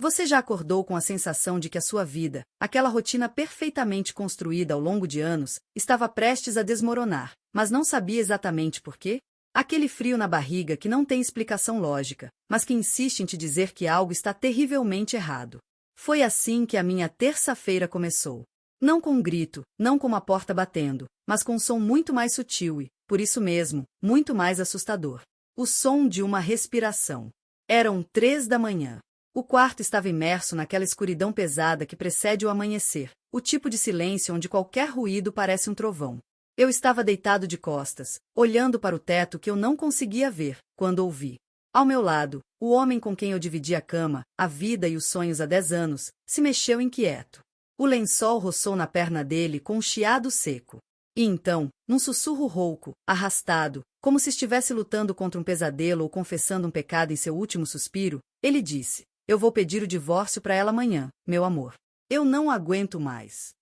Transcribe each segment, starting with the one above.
Você já acordou com a sensação de que a sua vida, aquela rotina perfeitamente construída ao longo de anos, estava prestes a desmoronar, mas não sabia exatamente por quê? Aquele frio na barriga que não tem explicação lógica, mas que insiste em te dizer que algo está terrivelmente errado. Foi assim que a minha terça-feira começou. Não com um grito, não com uma porta batendo, mas com um som muito mais sutil e, por isso mesmo, muito mais assustador. O som de uma respiração. Eram 3 da manhã. O quarto estava imerso naquela escuridão pesada que precede o amanhecer, o tipo de silêncio onde qualquer ruído parece um trovão. Eu estava deitado de costas, olhando para o teto que eu não conseguia ver, quando ouvi. Ao meu lado, o homem com quem eu dividia a cama, a vida e os sonhos há 10 anos, se mexeu inquieto. O lençol roçou na perna dele com um chiado seco. E então, num sussurro rouco, arrastado, como se estivesse lutando contra um pesadelo ou confessando um pecado em seu último suspiro, ele disse: "Eu vou pedir o divórcio para ela amanhã, meu amor. Eu não aguento mais."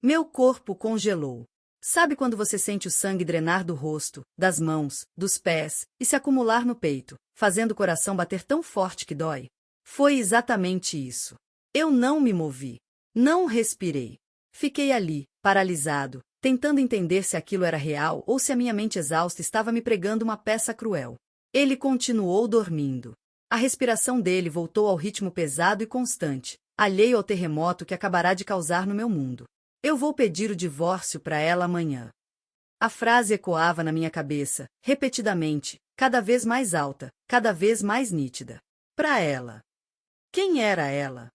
Meu corpo congelou. Sabe quando você sente o sangue drenar do rosto, das mãos, dos pés, e se acumular no peito, fazendo o coração bater tão forte que dói? Foi exatamente isso. Eu não me movi. Não respirei. Fiquei ali, paralisado, tentando entender se aquilo era real ou se a minha mente exausta estava me pregando uma peça cruel. Ele continuou dormindo. A respiração dele voltou ao ritmo pesado e constante, alheio ao terremoto que acabará de causar no meu mundo. Eu vou pedir o divórcio para ela amanhã. A frase ecoava na minha cabeça, repetidamente, cada vez mais alta, cada vez mais nítida. Para ela. Quem era ela?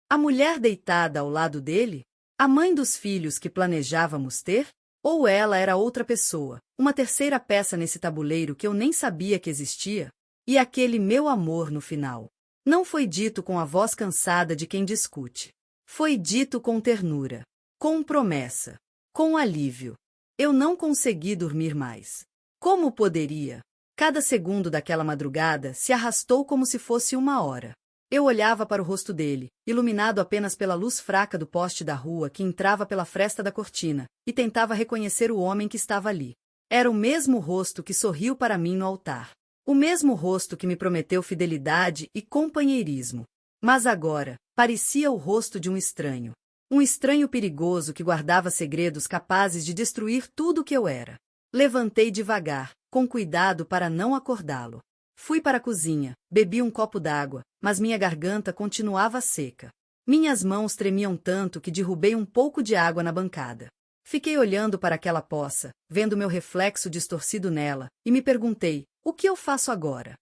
A mulher deitada ao lado dele? A mãe dos filhos que planejávamos ter? Ou ela era outra pessoa, uma terceira peça nesse tabuleiro que eu nem sabia que existia? E aquele meu amor no final? Não foi dito com a voz cansada de quem discute. Foi dito com ternura, com promessa, com alívio. Eu não consegui dormir mais. Como poderia? Cada segundo daquela madrugada se arrastou como se fosse 1 hora. Eu olhava para o rosto dele, iluminado apenas pela luz fraca do poste da rua que entrava pela fresta da cortina, e tentava reconhecer o homem que estava ali. Era o mesmo rosto que sorriu para mim no altar. O mesmo rosto que me prometeu fidelidade e companheirismo. Mas agora, parecia o rosto de um estranho. Um estranho perigoso que guardava segredos capazes de destruir tudo o que eu era. Levantei devagar, com cuidado para não acordá-lo. Fui para a cozinha, bebi um copo d'água, mas minha garganta continuava seca. Minhas mãos tremiam tanto que derrubei um pouco de água na bancada. Fiquei olhando para aquela poça, vendo meu reflexo distorcido nela, e me perguntei: o que eu faço agora?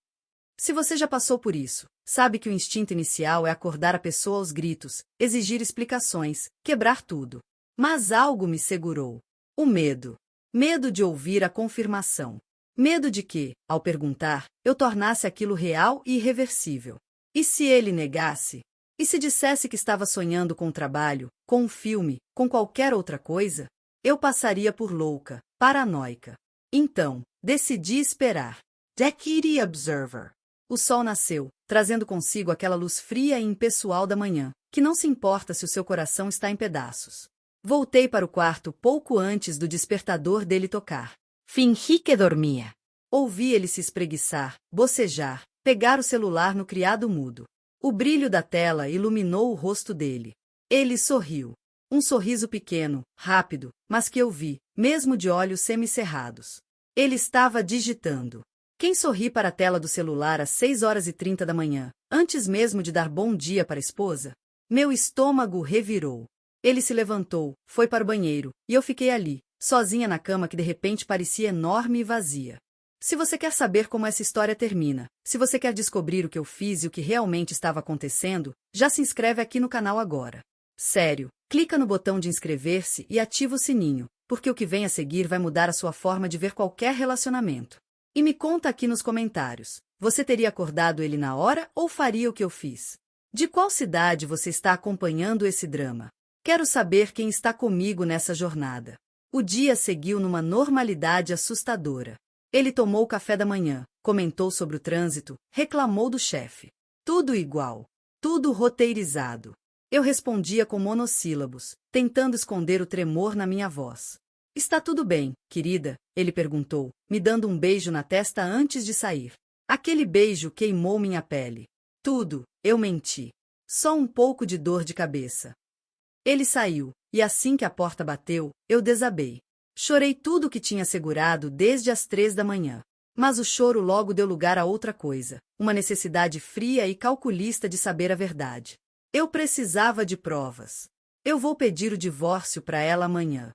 Se você já passou por isso, sabe que o instinto inicial é acordar a pessoa aos gritos, exigir explicações, quebrar tudo. Mas algo me segurou. O medo. Medo de ouvir a confirmação. Medo de que, ao perguntar, eu tornasse aquilo real e irreversível. E se ele negasse? E se dissesse que estava sonhando com o trabalho, com um filme, com qualquer outra coisa? Eu passaria por louca, paranoica. Então, decidi esperar. Deputy Observer. O sol nasceu, trazendo consigo aquela luz fria e impessoal da manhã, que não se importa se o seu coração está em pedaços. Voltei para o quarto pouco antes do despertador dele tocar. Fingi que dormia. Ouvi ele se espreguiçar, bocejar, pegar o celular no criado mudo. O brilho da tela iluminou o rosto dele. Ele sorriu. Um sorriso pequeno, rápido, mas que eu vi, mesmo de olhos semicerrados. Ele estava digitando. Quem sorri para a tela do celular às 6h30 da manhã, antes mesmo de dar bom dia para a esposa? Meu estômago revirou. Ele se levantou, foi para o banheiro, e eu fiquei ali, sozinha na cama que de repente parecia enorme e vazia. Se você quer saber como essa história termina, se você quer descobrir o que eu fiz e o que realmente estava acontecendo, já se inscreve aqui no canal agora. Sério, clica no botão de inscrever-se e ativa o sininho, porque o que vem a seguir vai mudar a sua forma de ver qualquer relacionamento. E me conta aqui nos comentários, você teria acordado ele na hora ou faria o que eu fiz? De qual cidade você está acompanhando esse drama? Quero saber quem está comigo nessa jornada. O dia seguiu numa normalidade assustadora. Ele tomou o café da manhã, comentou sobre o trânsito, reclamou do chefe. Tudo igual. Tudo roteirizado. Eu respondia com monossílabos, tentando esconder o tremor na minha voz. Está tudo bem, querida? Ele perguntou, me dando um beijo na testa antes de sair. Aquele beijo queimou minha pele. Tudo, eu menti. Só um pouco de dor de cabeça. Ele saiu, e assim que a porta bateu, eu desabei. Chorei tudo o que tinha segurado desde as 3 da manhã. Mas o choro logo deu lugar a outra coisa, uma necessidade fria e calculista de saber a verdade. Eu precisava de provas. Eu vou pedir o divórcio para ela amanhã.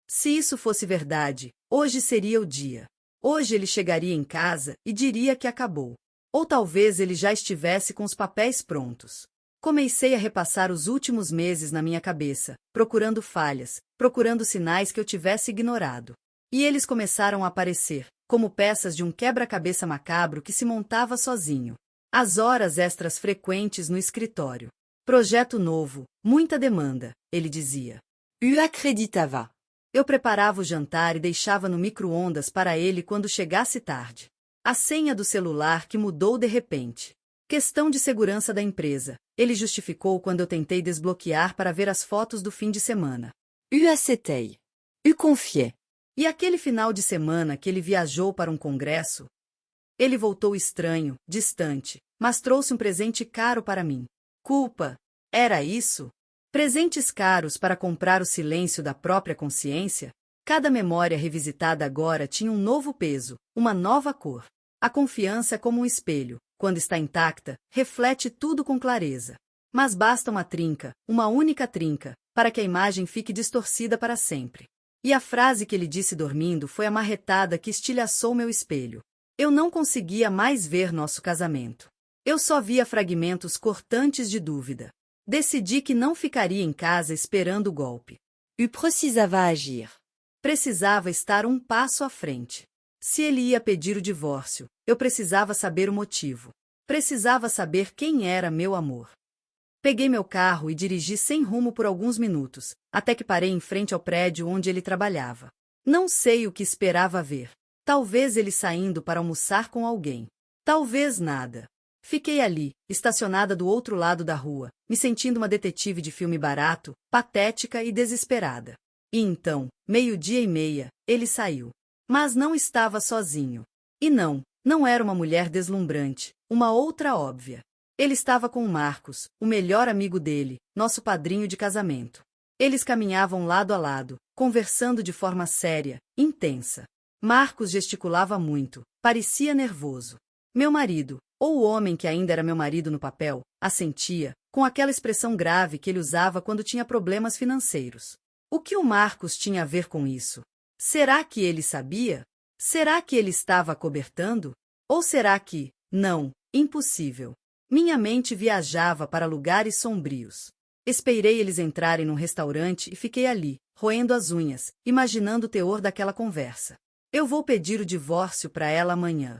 Se isso fosse verdade, hoje seria o dia. Hoje ele chegaria em casa e diria que acabou. Ou talvez ele já estivesse com os papéis prontos. Comecei a repassar os últimos meses na minha cabeça, procurando falhas, procurando sinais que eu tivesse ignorado. E eles começaram a aparecer, como peças de um quebra-cabeça macabro que se montava sozinho. As horas extras frequentes no escritório. Projeto novo, muita demanda, ele dizia. Eu acreditava. Eu preparava o jantar e deixava no micro-ondas para ele quando chegasse tarde. A senha do celular que mudou de repente. Questão de segurança da empresa, ele justificou quando eu tentei desbloquear para ver as fotos do fim de semana. Eu aceitei. Eu confiei. E aquele final de semana que ele viajou para um congresso? Ele voltou estranho, distante, mas trouxe um presente caro para mim. Culpa? Era isso? Presentes caros para comprar o silêncio da própria consciência? Cada memória revisitada agora tinha um novo peso, uma nova cor. A confiança é como um espelho. Quando está intacta, reflete tudo com clareza. Mas basta uma trinca, uma única trinca, para que a imagem fique distorcida para sempre. E a frase que ele disse dormindo foi a marretada que estilhaçou meu espelho. Eu não conseguia mais ver nosso casamento. Eu só via fragmentos cortantes de dúvida. Decidi que não ficaria em casa esperando o golpe. Eu precisava agir. Precisava estar um passo à frente. Se ele ia pedir o divórcio, eu precisava saber o motivo. Precisava saber quem era meu amor. Peguei meu carro e dirigi sem rumo por alguns minutos, até que parei em frente ao prédio onde ele trabalhava. Não sei o que esperava ver. Talvez ele saindo para almoçar com alguém. Talvez nada. Fiquei ali, estacionada do outro lado da rua, me sentindo uma detetive de filme barato, patética e desesperada. E então, 12:30, ele saiu. Mas não estava sozinho. E não era uma mulher deslumbrante, uma outra óbvia. Ele estava com o Marcos, o melhor amigo dele, nosso padrinho de casamento. Eles caminhavam lado a lado, conversando de forma séria, intensa. Marcos gesticulava muito, parecia nervoso. Meu marido, ou o homem que ainda era meu marido no papel, assentia, com aquela expressão grave que ele usava quando tinha problemas financeiros. O que o Marcos tinha a ver com isso? Será que ele sabia? Será que ele estava acobertando? Ou será que, não, impossível? Minha mente viajava para lugares sombrios. Esperei eles entrarem num restaurante e fiquei ali, roendo as unhas, imaginando o teor daquela conversa. Eu vou pedir o divórcio para ela amanhã.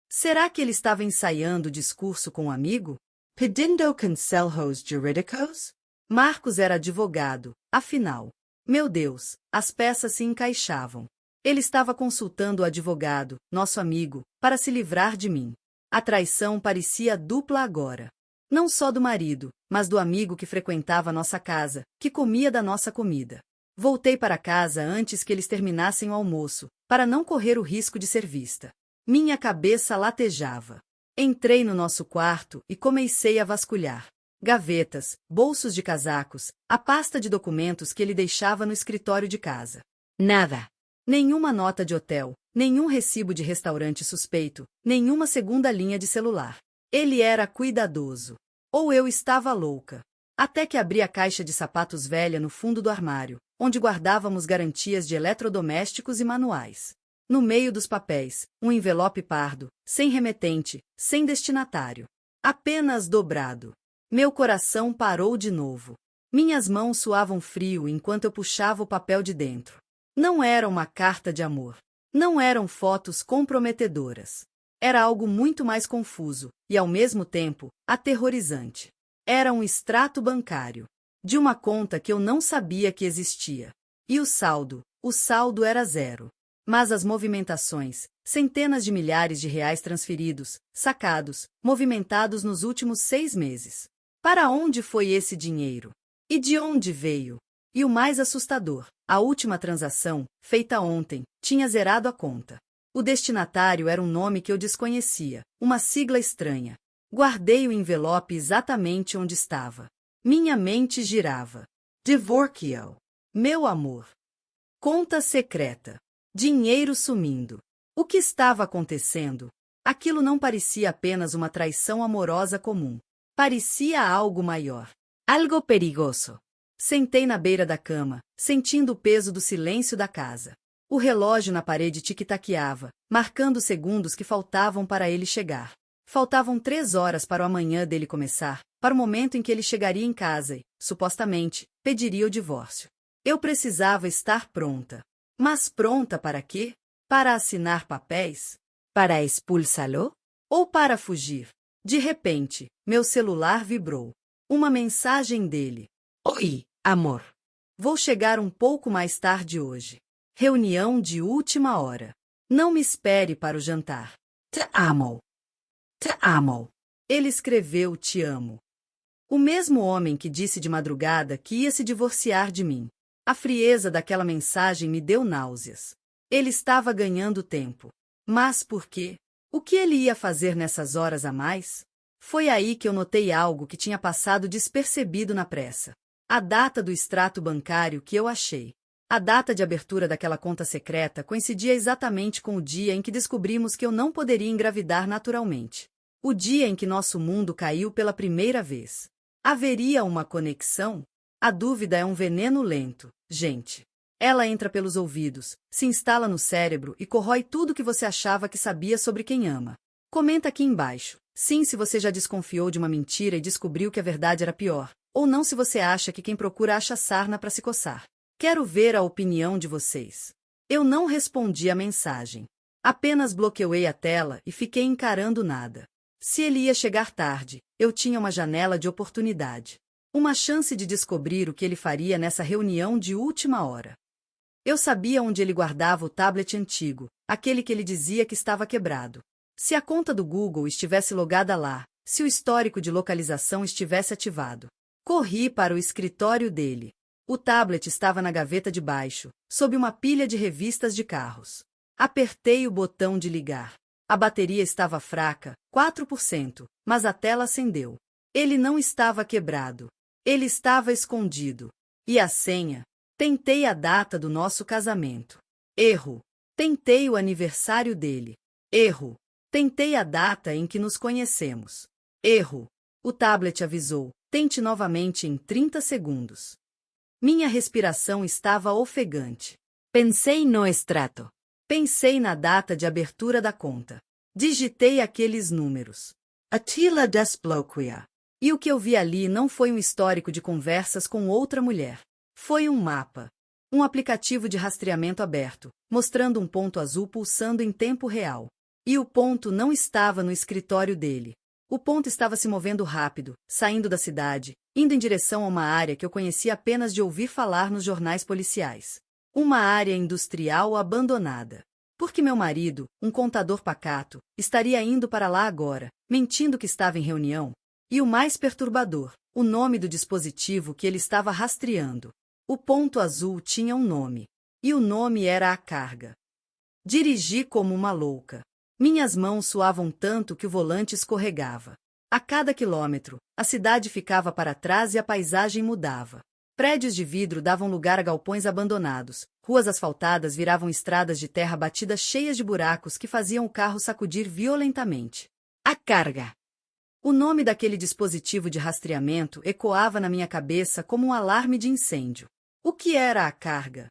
Será que ele estava ensaiando o discurso com um amigo? Pedindo conselhos jurídicos? Marcos era advogado, afinal. Meu Deus, as peças se encaixavam. Ele estava consultando o advogado, nosso amigo, para se livrar de mim. A traição parecia dupla agora. Não só do marido, mas do amigo que frequentava nossa casa, que comia da nossa comida. Voltei para casa antes que eles terminassem o almoço, para não correr o risco de ser vista. Minha cabeça latejava. Entrei no nosso quarto e comecei a vasculhar. Gavetas, bolsos de casacos, a pasta de documentos que ele deixava no escritório de casa. Nada. Nenhuma nota de hotel, nenhum recibo de restaurante suspeito, nenhuma segunda linha de celular. Ele era cuidadoso. Ou eu estava louca. Até que abri a caixa de sapatos velha no fundo do armário, onde guardávamos garantias de eletrodomésticos e manuais. No meio dos papéis, um envelope pardo, sem remetente, sem destinatário. Apenas dobrado. Meu coração parou de novo. Minhas mãos suavam frio enquanto eu puxava o papel de dentro. Não era uma carta de amor. Não eram fotos comprometedoras. Era algo muito mais confuso, e ao mesmo tempo, aterrorizante. Era um extrato bancário. De uma conta que eu não sabia que existia. E o saldo era zero. Mas as movimentações, centenas de milhares de reais transferidos, sacados, movimentados nos últimos 6 meses. Para onde foi esse dinheiro? E de onde veio? E o mais assustador, a última transação, feita ontem, tinha zerado a conta. O destinatário era um nome que eu desconhecia, uma sigla estranha. Guardei o envelope exatamente onde estava. Minha mente girava. Divorcio. Meu amor. Conta secreta. Dinheiro sumindo. O que estava acontecendo? Aquilo não parecia apenas uma traição amorosa comum. Parecia algo maior. Algo perigoso. Sentei na beira da cama, sentindo o peso do silêncio da casa. O relógio na parede tic-taqueava, marcando os segundos que faltavam para ele chegar. Faltavam 3 horas para o amanhã dele começar, para o momento em que ele chegaria em casa e, supostamente, pediria o divórcio. Eu precisava estar pronta. Mas pronta para quê? Para assinar papéis? Para expulsá-lo? Ou para fugir? De repente, meu celular vibrou. Uma mensagem dele. Oi, amor. Vou chegar um pouco mais tarde hoje. Reunião de última hora. Não me espere para o jantar. Te amo. Te amo. Ele escreveu te amo. O mesmo homem que disse de madrugada que ia se divorciar de mim. A frieza daquela mensagem me deu náuseas. Ele estava ganhando tempo. Mas por quê? O que ele ia fazer nessas horas a mais? Foi aí que eu notei algo que tinha passado despercebido na pressa. A data do extrato bancário que eu achei. A data de abertura daquela conta secreta coincidia exatamente com o dia em que descobrimos que eu não poderia engravidar naturalmente. O dia em que nosso mundo caiu pela primeira vez. Haveria uma conexão? A dúvida é um veneno lento, gente. Ela entra pelos ouvidos, se instala no cérebro e corrói tudo que você achava que sabia sobre quem ama. Comenta aqui embaixo. Sim, se você já desconfiou de uma mentira e descobriu que a verdade era pior. Ou não, se você acha que quem procura acha sarna para se coçar. Quero ver a opinião de vocês. Eu não respondi a mensagem. Apenas bloqueei a tela e fiquei encarando nada. Se ele ia chegar tarde, eu tinha uma janela de oportunidade. Uma chance de descobrir o que ele faria nessa reunião de última hora. Eu sabia onde ele guardava o tablet antigo, aquele que ele dizia que estava quebrado. Se a conta do Google estivesse logada lá, se o histórico de localização estivesse ativado. Corri para o escritório dele. O tablet estava na gaveta de baixo, sob uma pilha de revistas de carros. Apertei o botão de ligar. A bateria estava fraca, 4%, mas a tela acendeu. Ele não estava quebrado. Ele estava escondido. E a senha? Tentei a data do nosso casamento. Erro. Tentei o aniversário dele. Erro. Tentei a data em que nos conhecemos. Erro. O tablet avisou. Tente novamente em 30 segundos. Minha respiração estava ofegante. Pensei no extrato. Pensei na data de abertura da conta. Digitei aqueles números. Attila Desbloquia. E o que eu vi ali não foi um histórico de conversas com outra mulher. Foi um mapa. Um aplicativo de rastreamento aberto, mostrando um ponto azul pulsando em tempo real. E o ponto não estava no escritório dele. O ponto estava se movendo rápido, saindo da cidade, indo em direção a uma área que eu conhecia apenas de ouvir falar nos jornais policiais. Uma área industrial abandonada. Porque meu marido, um contador pacato, estaria indo para lá agora, mentindo que estava em reunião. E o mais perturbador, o nome do dispositivo que ele estava rastreando. O ponto azul tinha um nome. E o nome era a carga. Dirigi como uma louca. Minhas mãos suavam tanto que o volante escorregava. A cada quilômetro, a cidade ficava para trás e a paisagem mudava. Prédios de vidro davam lugar a galpões abandonados, ruas asfaltadas viravam estradas de terra batida cheias de buracos que faziam o carro sacudir violentamente. A carga. O nome daquele dispositivo de rastreamento ecoava na minha cabeça como um alarme de incêndio. O que era a carga?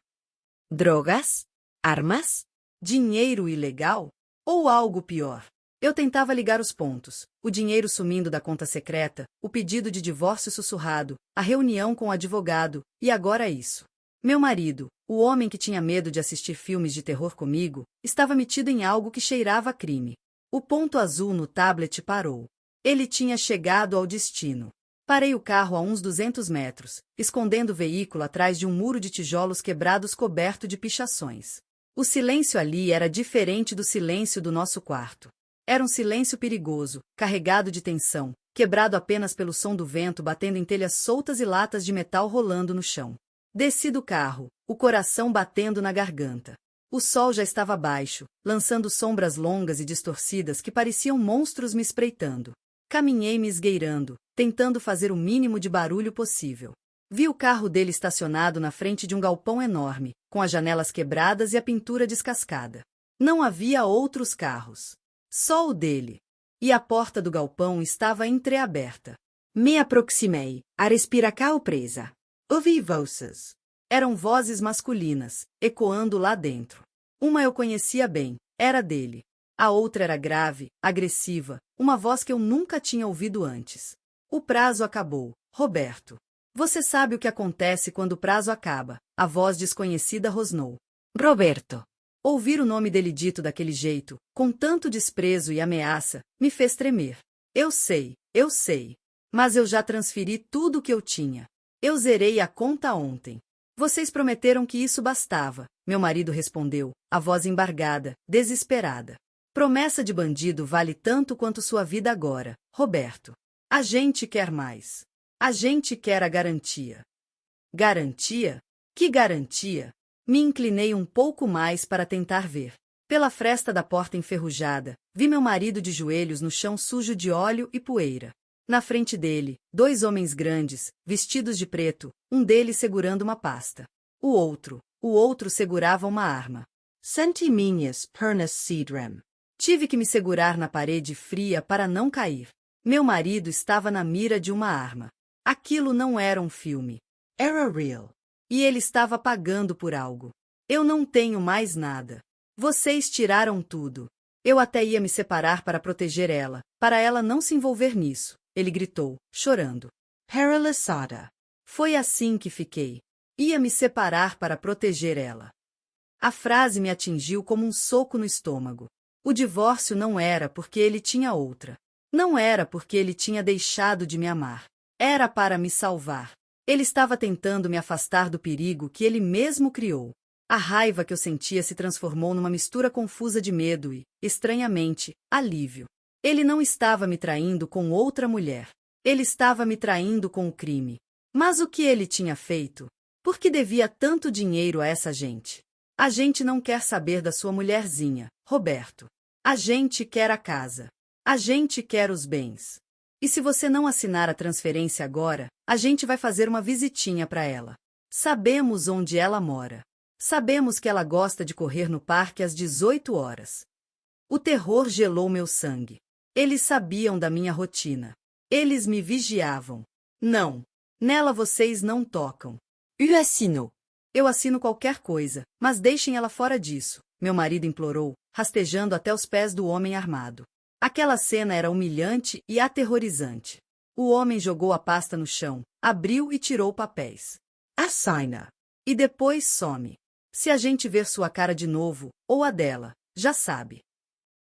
Drogas? Armas? Dinheiro ilegal? Ou algo pior? Eu tentava ligar os pontos, o dinheiro sumindo da conta secreta, o pedido de divórcio sussurrado, a reunião com o advogado, e agora isso. Meu marido, o homem que tinha medo de assistir filmes de terror comigo, estava metido em algo que cheirava a crime. O ponto azul no tablet parou. Ele tinha chegado ao destino. Parei o carro a uns 200 metros, escondendo o veículo atrás de um muro de tijolos quebrados coberto de pichações. O silêncio ali era diferente do silêncio do nosso quarto. Era um silêncio perigoso, carregado de tensão, quebrado apenas pelo som do vento batendo em telhas soltas e latas de metal rolando no chão. Desci do carro, o coração batendo na garganta. O sol já estava baixo, lançando sombras longas e distorcidas que pareciam monstros me espreitando. Caminhei me esgueirando, tentando fazer o mínimo de barulho possível. Vi o carro dele estacionado na frente de um galpão enorme, com as janelas quebradas e a pintura descascada. Não havia outros carros. Só o dele. E a porta do galpão estava entreaberta. Me aproximei, a respiração presa. Ouvi vozes. Eram vozes masculinas, ecoando lá dentro. Uma eu conhecia bem, era dele. A outra era grave, agressiva, uma voz que eu nunca tinha ouvido antes. O prazo acabou, Roberto. Você sabe o que acontece quando o prazo acaba, a voz desconhecida rosnou. Roberto. Ouvir o nome dele dito daquele jeito, com tanto desprezo e ameaça, me fez tremer. Eu sei. Mas eu já transferi tudo o que eu tinha. Eu zerei a conta ontem. Vocês prometeram que isso bastava, meu marido respondeu, a voz embargada, desesperada. Promessa de bandido vale tanto quanto sua vida agora, Roberto. A gente quer mais. A gente quer a garantia. Garantia? Que garantia? Me inclinei um pouco mais para tentar ver. Pela fresta da porta enferrujada, vi meu marido de joelhos no chão sujo de óleo e poeira. Na frente dele, 2 homens grandes, vestidos de preto, um deles segurando uma pasta. O outro segurava uma arma. Senti minhas pernas cedrem. Tive que me segurar na parede fria para não cair. Meu marido estava na mira de uma arma. Aquilo não era um filme. Era real. E ele estava pagando por algo. Eu não tenho mais nada. Vocês tiraram tudo. Eu até ia me separar para proteger ela, para ela não se envolver nisso. Ele gritou, chorando. Paralisada. Foi assim que fiquei. Ia me separar para proteger ela. A frase me atingiu como um soco no estômago. O divórcio não era porque ele tinha outra. Não era porque ele tinha deixado de me amar. Era para me salvar. Ele estava tentando me afastar do perigo que ele mesmo criou. A raiva que eu sentia se transformou numa mistura confusa de medo e, estranhamente, alívio. Ele não estava me traindo com outra mulher. Ele estava me traindo com o crime. Mas o que ele tinha feito? Por que devia tanto dinheiro a essa gente? A gente não quer saber da sua mulherzinha, Roberto. A gente quer a casa. A gente quer os bens. E se você não assinar a transferência agora, a gente vai fazer uma visitinha para ela. Sabemos onde ela mora. Sabemos que ela gosta de correr no parque às 18 horas. O terror gelou meu sangue. Eles sabiam da minha rotina. Eles me vigiavam. Não. Nela vocês não tocam. Eu assino. Eu assino qualquer coisa, mas deixem ela fora disso, meu marido implorou, rastejando até os pés do homem armado. Aquela cena era humilhante e aterrorizante. O homem jogou a pasta no chão, abriu e tirou papéis. Assina. E depois some. Se a gente ver sua cara de novo, ou a dela, já sabe.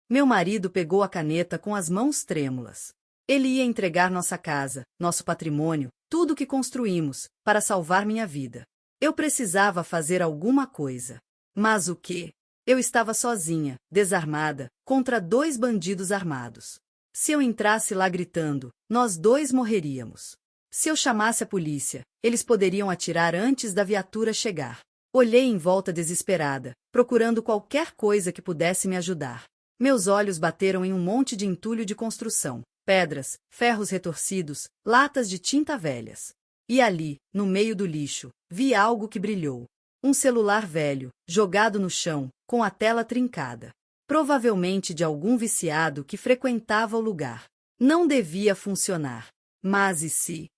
Meu marido pegou a caneta com as mãos trêmulas. Ele ia entregar nossa casa, nosso patrimônio, tudo o que construímos, para salvar minha vida. Eu precisava fazer alguma coisa. Mas o quê? Eu estava sozinha, desarmada, contra 2 bandidos armados. Se eu entrasse lá gritando, nós 2 morreríamos. Se eu chamasse a polícia, eles poderiam atirar antes da viatura chegar. Olhei em volta desesperada, procurando qualquer coisa que pudesse me ajudar. Meus olhos bateram em um monte de entulho de construção, pedras, ferros retorcidos, latas de tinta velhas. E ali, no meio do lixo, vi algo que brilhou. Um celular velho, jogado no chão, com a tela trincada. Provavelmente de algum viciado que frequentava o lugar. Não devia funcionar. Mas e se?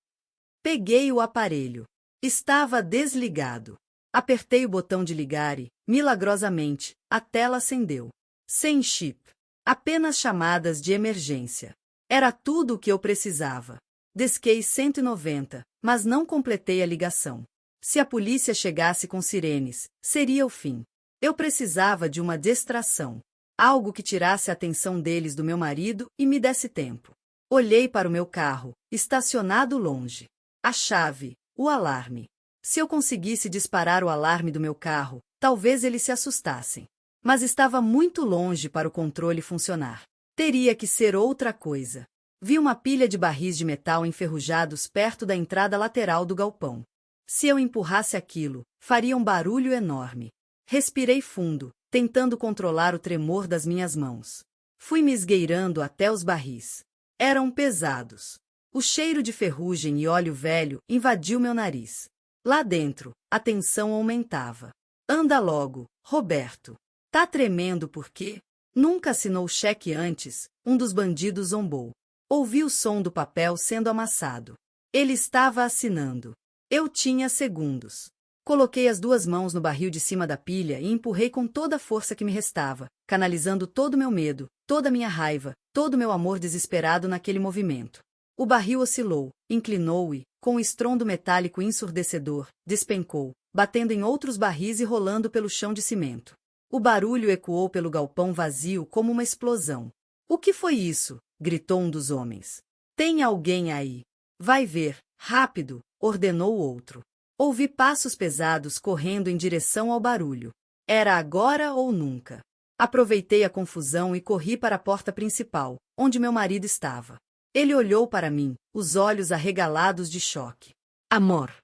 Peguei o aparelho. Estava desligado. Apertei o botão de ligar e, milagrosamente, a tela acendeu. Sem chip. Apenas chamadas de emergência. Era tudo o que eu precisava. Disquei 190, mas não completei a ligação. Se a polícia chegasse com sirenes, seria o fim. Eu precisava de uma distração. Algo que tirasse a atenção deles do meu marido e me desse tempo. Olhei para o meu carro, estacionado longe. A chave, o alarme. Se eu conseguisse disparar o alarme do meu carro, talvez eles se assustassem. Mas estava muito longe para o controle funcionar. Teria que ser outra coisa. Vi uma pilha de barris de metal enferrujados perto da entrada lateral do galpão. Se eu empurrasse aquilo, faria um barulho enorme. Respirei fundo, tentando controlar o tremor das minhas mãos. Fui me esgueirando até os barris. Eram pesados. O cheiro de ferrugem e óleo velho invadiu meu nariz. Lá dentro, a tensão aumentava. Anda logo, Roberto. Tá tremendo por quê? Nunca assinou cheque antes, um dos bandidos zombou. Ouvi o som do papel sendo amassado. Ele estava assinando. Eu tinha segundos. Coloquei as 2 mãos no barril de cima da pilha e empurrei com toda a força que me restava, canalizando todo o meu medo, toda a minha raiva, todo o meu amor desesperado naquele movimento. O barril oscilou, inclinou e, com um estrondo metálico ensurdecedor, despencou, batendo em outros barris e rolando pelo chão de cimento. O barulho ecoou pelo galpão vazio como uma explosão. "O que foi isso?" gritou um dos homens. "Tem alguém aí?" "Vai ver, rápido", ordenou o outro. Ouvi passos pesados correndo em direção ao barulho. Era agora ou nunca. Aproveitei a confusão e corri para a porta principal, onde meu marido estava. Ele olhou para mim, os olhos arregalados de choque. Amor.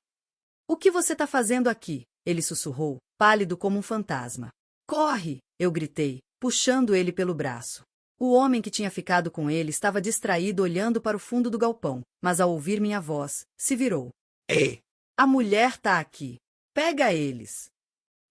"O que você está fazendo aqui?" ele sussurrou, pálido como um fantasma. "Corre!" eu gritei, puxando ele pelo braço. O homem que tinha ficado com ele estava distraído olhando para o fundo do galpão, mas ao ouvir minha voz, se virou. Ei! "A mulher tá aqui. Pega eles."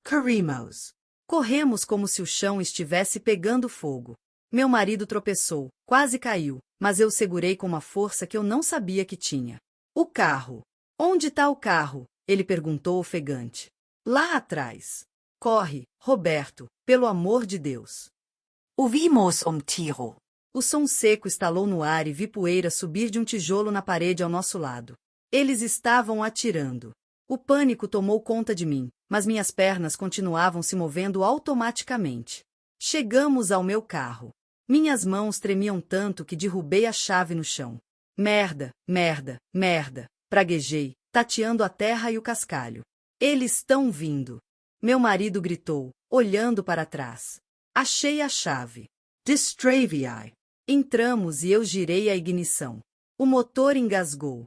Corrimos. Corremos como se o chão estivesse pegando fogo. Meu marido tropeçou, quase caiu, mas eu o segurei com uma força que eu não sabia que tinha. "O carro. Onde está o carro?" ele perguntou ofegante. "Lá atrás." "Corre, Roberto, pelo amor de Deus." Ouvimos tiro. O som seco estalou no ar e vi poeira subir de um tijolo na parede ao nosso lado. Eles estavam atirando. O pânico tomou conta de mim, mas minhas pernas continuavam se movendo automaticamente. Chegamos ao meu carro. Minhas mãos tremiam tanto que derrubei a chave no chão. "Merda, merda, merda", praguejei, tateando a terra e o cascalho. "Eles estão vindo." Meu marido gritou, olhando para trás. Achei a chave. Distraviai. Entramos e eu girei a ignição. O motor engasgou.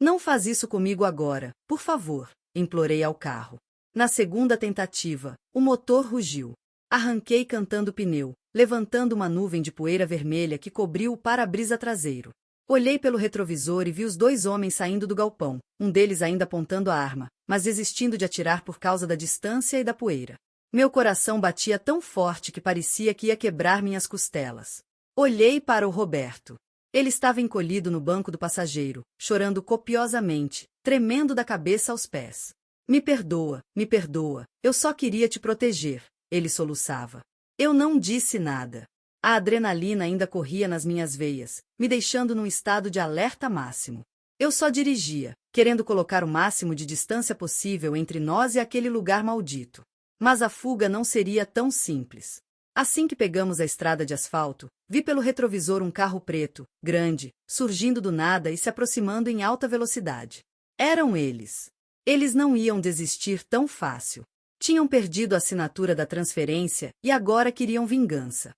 "Não faz isso comigo agora, por favor", implorei ao carro. Na segunda tentativa, o motor rugiu. Arranquei cantando pneu, levantando uma nuvem de poeira vermelha que cobriu o para-brisa traseiro. Olhei pelo retrovisor e vi os 2 homens saindo do galpão, um deles ainda apontando a arma, mas desistindo de atirar por causa da distância e da poeira. Meu coração batia tão forte que parecia que ia quebrar minhas costelas. Olhei para o Roberto. Ele estava encolhido no banco do passageiro, chorando copiosamente, tremendo da cabeça aos pés. Me perdoa, eu só queria te proteger", ele soluçava. Eu não disse nada. A adrenalina ainda corria nas minhas veias, me deixando num estado de alerta máximo. Eu só dirigia, querendo colocar o máximo de distância possível entre nós e aquele lugar maldito. Mas a fuga não seria tão simples. Assim que pegamos a estrada de asfalto, vi pelo retrovisor um carro preto, grande, surgindo do nada e se aproximando em alta velocidade. Eram eles. Eles não iam desistir tão fácil. Tinham perdido a assinatura da transferência e agora queriam vingança.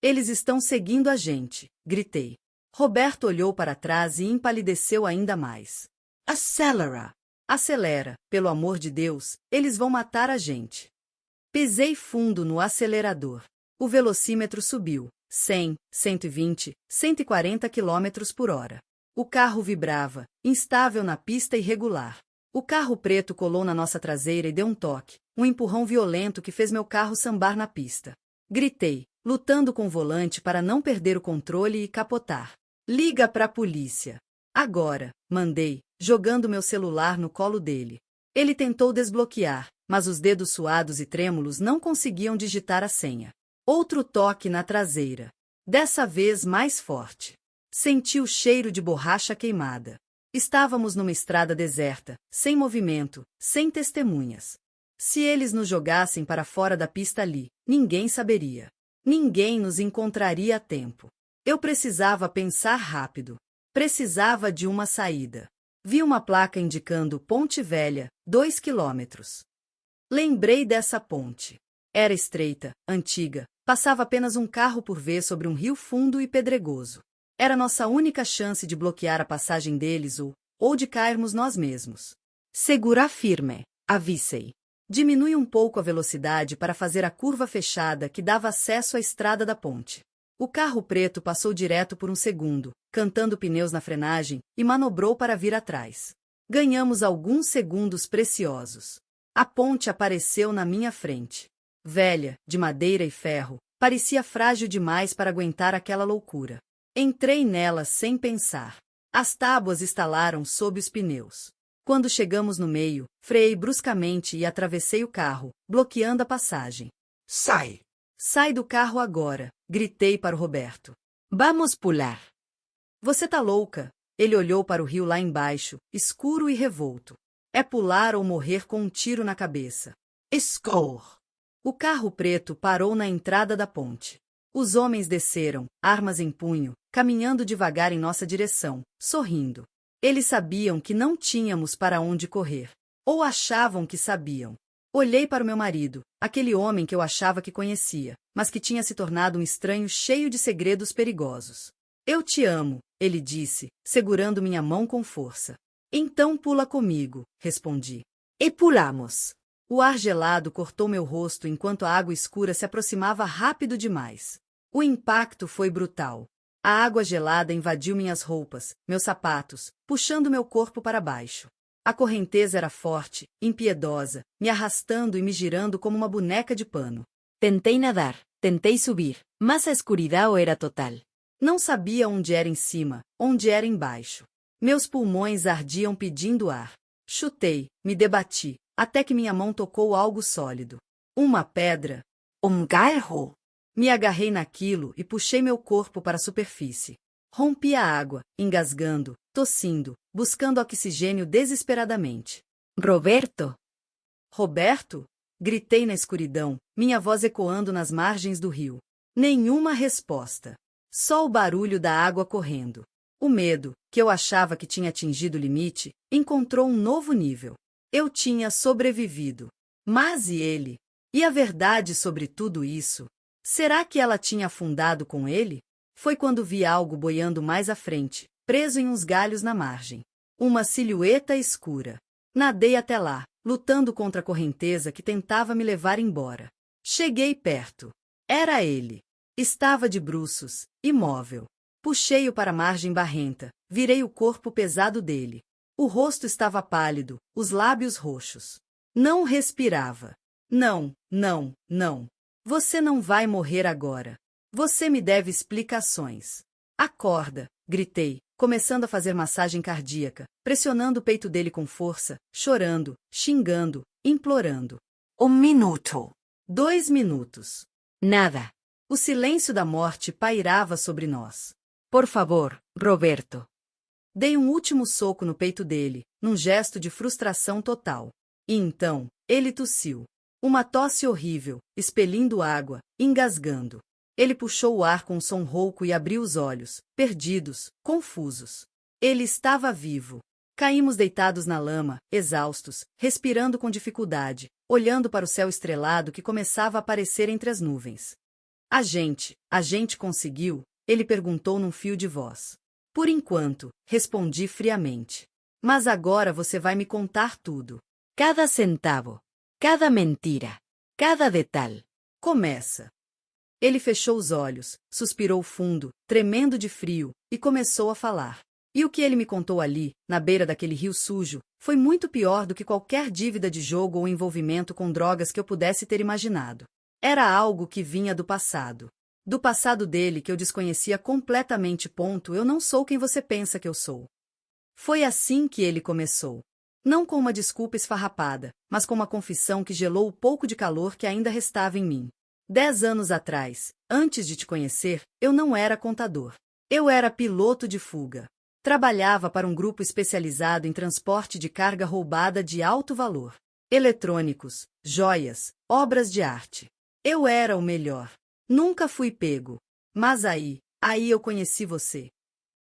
"Eles estão seguindo a gente", gritei. Roberto olhou para trás e empalideceu ainda mais. Acelera. "Acelera, pelo amor de Deus, eles vão matar a gente." Pisei fundo no acelerador. O velocímetro subiu, 100, 120, 140 km/h. O carro vibrava, instável na pista irregular. O carro preto colou na nossa traseira e deu um toque, um empurrão violento que fez meu carro sambar na pista. Gritei, lutando com o volante para não perder o controle e capotar. "Liga para a polícia." "Agora", mandei, jogando meu celular no colo dele. Ele tentou desbloquear, mas os dedos suados e trêmulos não conseguiam digitar a senha. Outro toque na traseira. Dessa vez mais forte. Senti o cheiro de borracha queimada. Estávamos numa estrada deserta, sem movimento, sem testemunhas. Se eles nos jogassem para fora da pista ali, ninguém saberia. Ninguém nos encontraria a tempo. Eu precisava pensar rápido. Precisava de uma saída. Vi uma placa indicando Ponte Velha, 2 quilômetros. Lembrei dessa ponte. Era estreita, antiga, passava apenas um carro por vez sobre um rio fundo e pedregoso. Era nossa única chance de bloquear a passagem deles ou de cairmos nós mesmos. "Segura firme", avisei. Diminui um pouco a velocidade para fazer a curva fechada que dava acesso à estrada da ponte. O carro preto passou direto por um segundo, cantando pneus na frenagem, e manobrou para vir atrás. Ganhamos alguns segundos preciosos. A ponte apareceu na minha frente. Velha, de madeira e ferro, parecia frágil demais para aguentar aquela loucura. Entrei nela sem pensar. As tábuas estalaram sob os pneus. Quando chegamos no meio, freiei bruscamente e atravessei o carro, bloqueando a passagem. Sai! Sai do carro agora, gritei para o Roberto. Vamos pular. Você tá louca? Ele olhou para o rio lá embaixo, escuro e revolto. É pular ou morrer com um tiro na cabeça. Score! O carro preto parou na entrada da ponte. Os homens desceram, armas em punho, caminhando devagar em nossa direção, sorrindo. Eles sabiam que não tínhamos para onde correr. Ou achavam que sabiam. Olhei para o meu marido, aquele homem que eu achava que conhecia, mas que tinha se tornado um estranho cheio de segredos perigosos. Eu te amo, ele disse, segurando minha mão com força. Então pula comigo, respondi. E pulamos. O ar gelado cortou meu rosto enquanto a água escura se aproximava rápido demais. O impacto foi brutal. A água gelada invadiu minhas roupas, meus sapatos, puxando meu corpo para baixo. A correnteza era forte, impiedosa, me arrastando e me girando como uma boneca de pano. Tentei nadar, tentei subir, mas a escuridão era total. Não sabia onde era em cima, onde era embaixo. Meus pulmões ardiam pedindo ar. Chutei, me debati, até que minha mão tocou algo sólido. Uma pedra. Galho. Me agarrei naquilo e puxei meu corpo para a superfície. Rompi a água, engasgando, tossindo, buscando oxigênio desesperadamente. Roberto! Roberto? Gritei na escuridão, minha voz ecoando nas margens do rio. Nenhuma resposta. Só o barulho da água correndo. O medo, que eu achava que tinha atingido o limite, encontrou um novo nível. Eu tinha sobrevivido. Mas e ele? E a verdade sobre tudo isso? Será que ela tinha afundado com ele? Foi quando vi algo boiando mais à frente, preso em uns galhos na margem. Uma silhueta escura. Nadei até lá, lutando contra a correnteza que tentava me levar embora. Cheguei perto. Era ele. Estava de bruços, imóvel. Puxei-o para a margem barrenta, virei o corpo pesado dele. O rosto estava pálido, os lábios roxos. Não respirava. Não, não, não. Você não vai morrer agora. Você me deve explicações. Acorda, gritei, começando a fazer massagem cardíaca, pressionando o peito dele com força, chorando, xingando, implorando. 1 minuto. 2 minutos. Nada. O silêncio da morte pairava sobre nós. Por favor, Roberto. Dei um último soco no peito dele, num gesto de frustração total. E então, ele tossiu. Uma tosse horrível, expelindo água, engasgando. Ele puxou o ar com um som rouco e abriu os olhos, perdidos, confusos. Ele estava vivo. Caímos deitados na lama, exaustos, respirando com dificuldade, olhando para o céu estrelado que começava a aparecer entre as nuvens. A gente conseguiu? Ele perguntou num fio de voz. Por enquanto, respondi friamente. Mas agora você vai me contar tudo. Cada centavo, cada mentira, cada detalhe. Começa. Ele fechou os olhos, suspirou fundo, tremendo de frio, e começou a falar. E o que ele me contou ali, na beira daquele rio sujo, foi muito pior do que qualquer dívida de jogo ou envolvimento com drogas que eu pudesse ter imaginado. Era algo que vinha do passado. Do passado dele que eu desconhecia completamente. Eu não sou quem você pensa que eu sou. Foi assim que ele começou. Não com uma desculpa esfarrapada, mas com uma confissão que gelou o pouco de calor que ainda restava em mim. 10 anos atrás, antes de te conhecer, eu não era contador. Eu era piloto de fuga. Trabalhava para um grupo especializado em transporte de carga roubada de alto valor. Eletrônicos, joias, obras de arte. Eu era o melhor. Nunca fui pego. Mas aí eu conheci você.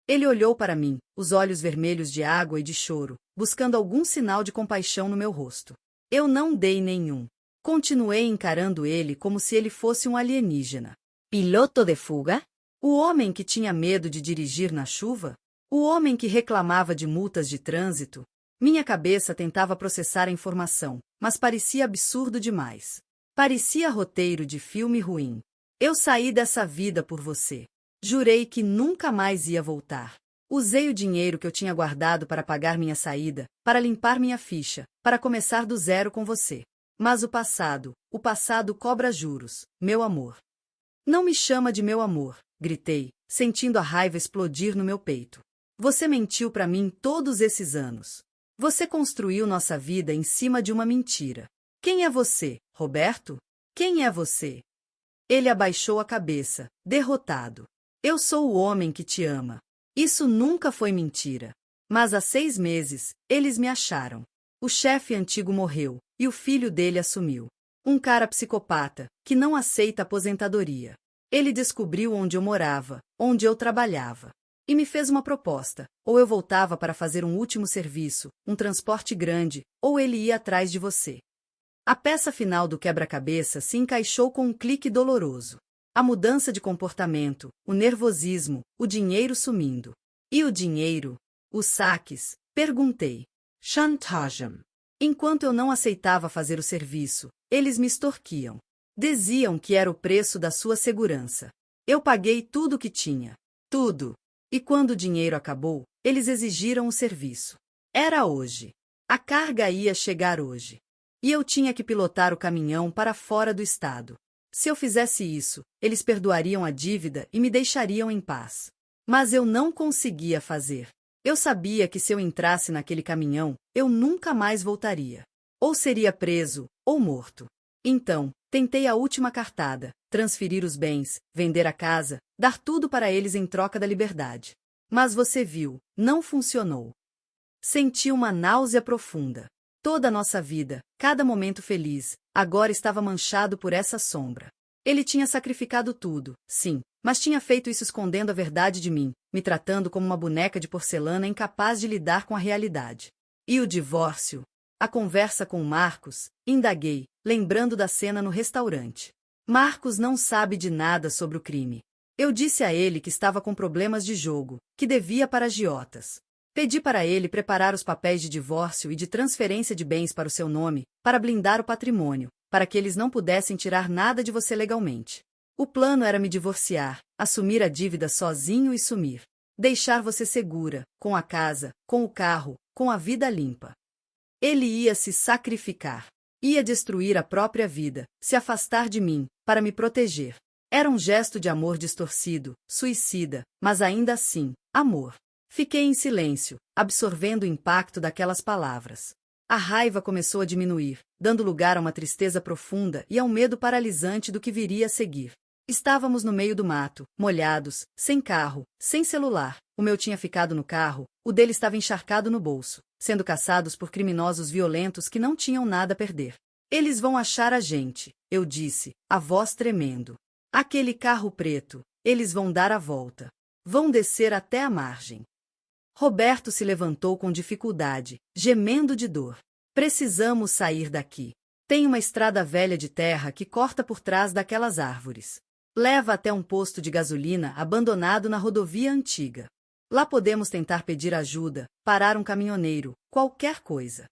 Ele olhou para mim, os olhos vermelhos de água e de choro, buscando algum sinal de compaixão no meu rosto. Eu não dei nenhum. Continuei encarando ele como se ele fosse um alienígena. Piloto de fuga? O homem que tinha medo de dirigir na chuva? O homem que reclamava de multas de trânsito? Minha cabeça tentava processar a informação, mas parecia absurdo demais. Parecia roteiro de filme ruim. Eu saí dessa vida por você. Jurei que nunca mais ia voltar. Usei o dinheiro que eu tinha guardado para pagar minha saída, para limpar minha ficha, para começar do zero com você. Mas o passado cobra juros, meu amor. Não me chama de meu amor, gritei, sentindo a raiva explodir no meu peito. Você mentiu para mim todos esses anos. Você construiu nossa vida em cima de uma mentira. Quem é você, Roberto? Quem é você? Ele abaixou a cabeça, derrotado. Eu sou o homem que te ama. Isso nunca foi mentira. Mas há 6 meses, eles me acharam. O chefe antigo morreu, e o filho dele assumiu. Um cara psicopata, que não aceita aposentadoria. Ele descobriu onde eu morava, onde eu trabalhava. E me fez uma proposta. Ou eu voltava para fazer um último serviço, um transporte grande, ou ele ia atrás de você. A peça final do quebra-cabeça se encaixou com um clique doloroso. A mudança de comportamento, o nervosismo, o dinheiro sumindo. E o dinheiro? Os saques? Perguntei. Chantage. Enquanto eu não aceitava fazer o serviço, eles me extorquiam. Diziam que era o preço da sua segurança. Eu paguei tudo o que tinha. Tudo. E quando o dinheiro acabou, eles exigiram o serviço. Era hoje. A carga ia chegar hoje. E eu tinha que pilotar o caminhão para fora do estado. Se eu fizesse isso, eles perdoariam a dívida e me deixariam em paz. Mas eu não conseguia fazer. Eu sabia que se eu entrasse naquele caminhão, eu nunca mais voltaria. Ou seria preso, ou morto. Então, tentei a última cartada, transferir os bens, vender a casa, dar tudo para eles em troca da liberdade. Mas você viu, não funcionou. Senti uma náusea profunda. Toda a nossa vida, cada momento feliz, agora estava manchado por essa sombra. Ele tinha sacrificado tudo, sim, mas tinha feito isso escondendo a verdade de mim, me tratando como uma boneca de porcelana incapaz de lidar com a realidade. E o divórcio? A conversa com Marcos, indaguei, lembrando da cena no restaurante. Marcos não sabe de nada sobre o crime. Eu disse a ele que estava com problemas de jogo, que devia para agiotas. Pedi para ele preparar os papéis de divórcio e de transferência de bens para o seu nome, para blindar o patrimônio, para que eles não pudessem tirar nada de você legalmente. O plano era me divorciar, assumir a dívida sozinho e sumir. Deixar você segura, com a casa, com o carro, com a vida limpa. Ele ia se sacrificar. Ia destruir a própria vida, se afastar de mim, para me proteger. Era um gesto de amor distorcido, suicida, mas ainda assim, amor. Fiquei em silêncio, absorvendo o impacto daquelas palavras. A raiva começou a diminuir, dando lugar a uma tristeza profunda e a um medo paralisante do que viria a seguir. Estávamos no meio do mato, molhados, sem carro, sem celular. O meu tinha ficado no carro, o dele estava encharcado no bolso, sendo caçados por criminosos violentos que não tinham nada a perder. Eles vão achar a gente, eu disse, a voz tremendo. Aquele carro preto, eles vão dar a volta. Vão descer até a margem. Roberto se levantou com dificuldade, gemendo de dor. Precisamos sair daqui. Tem uma estrada velha de terra que corta por trás daquelas árvores. Leva até um posto de gasolina abandonado na rodovia antiga. Lá podemos tentar pedir ajuda, parar um caminhoneiro, qualquer coisa.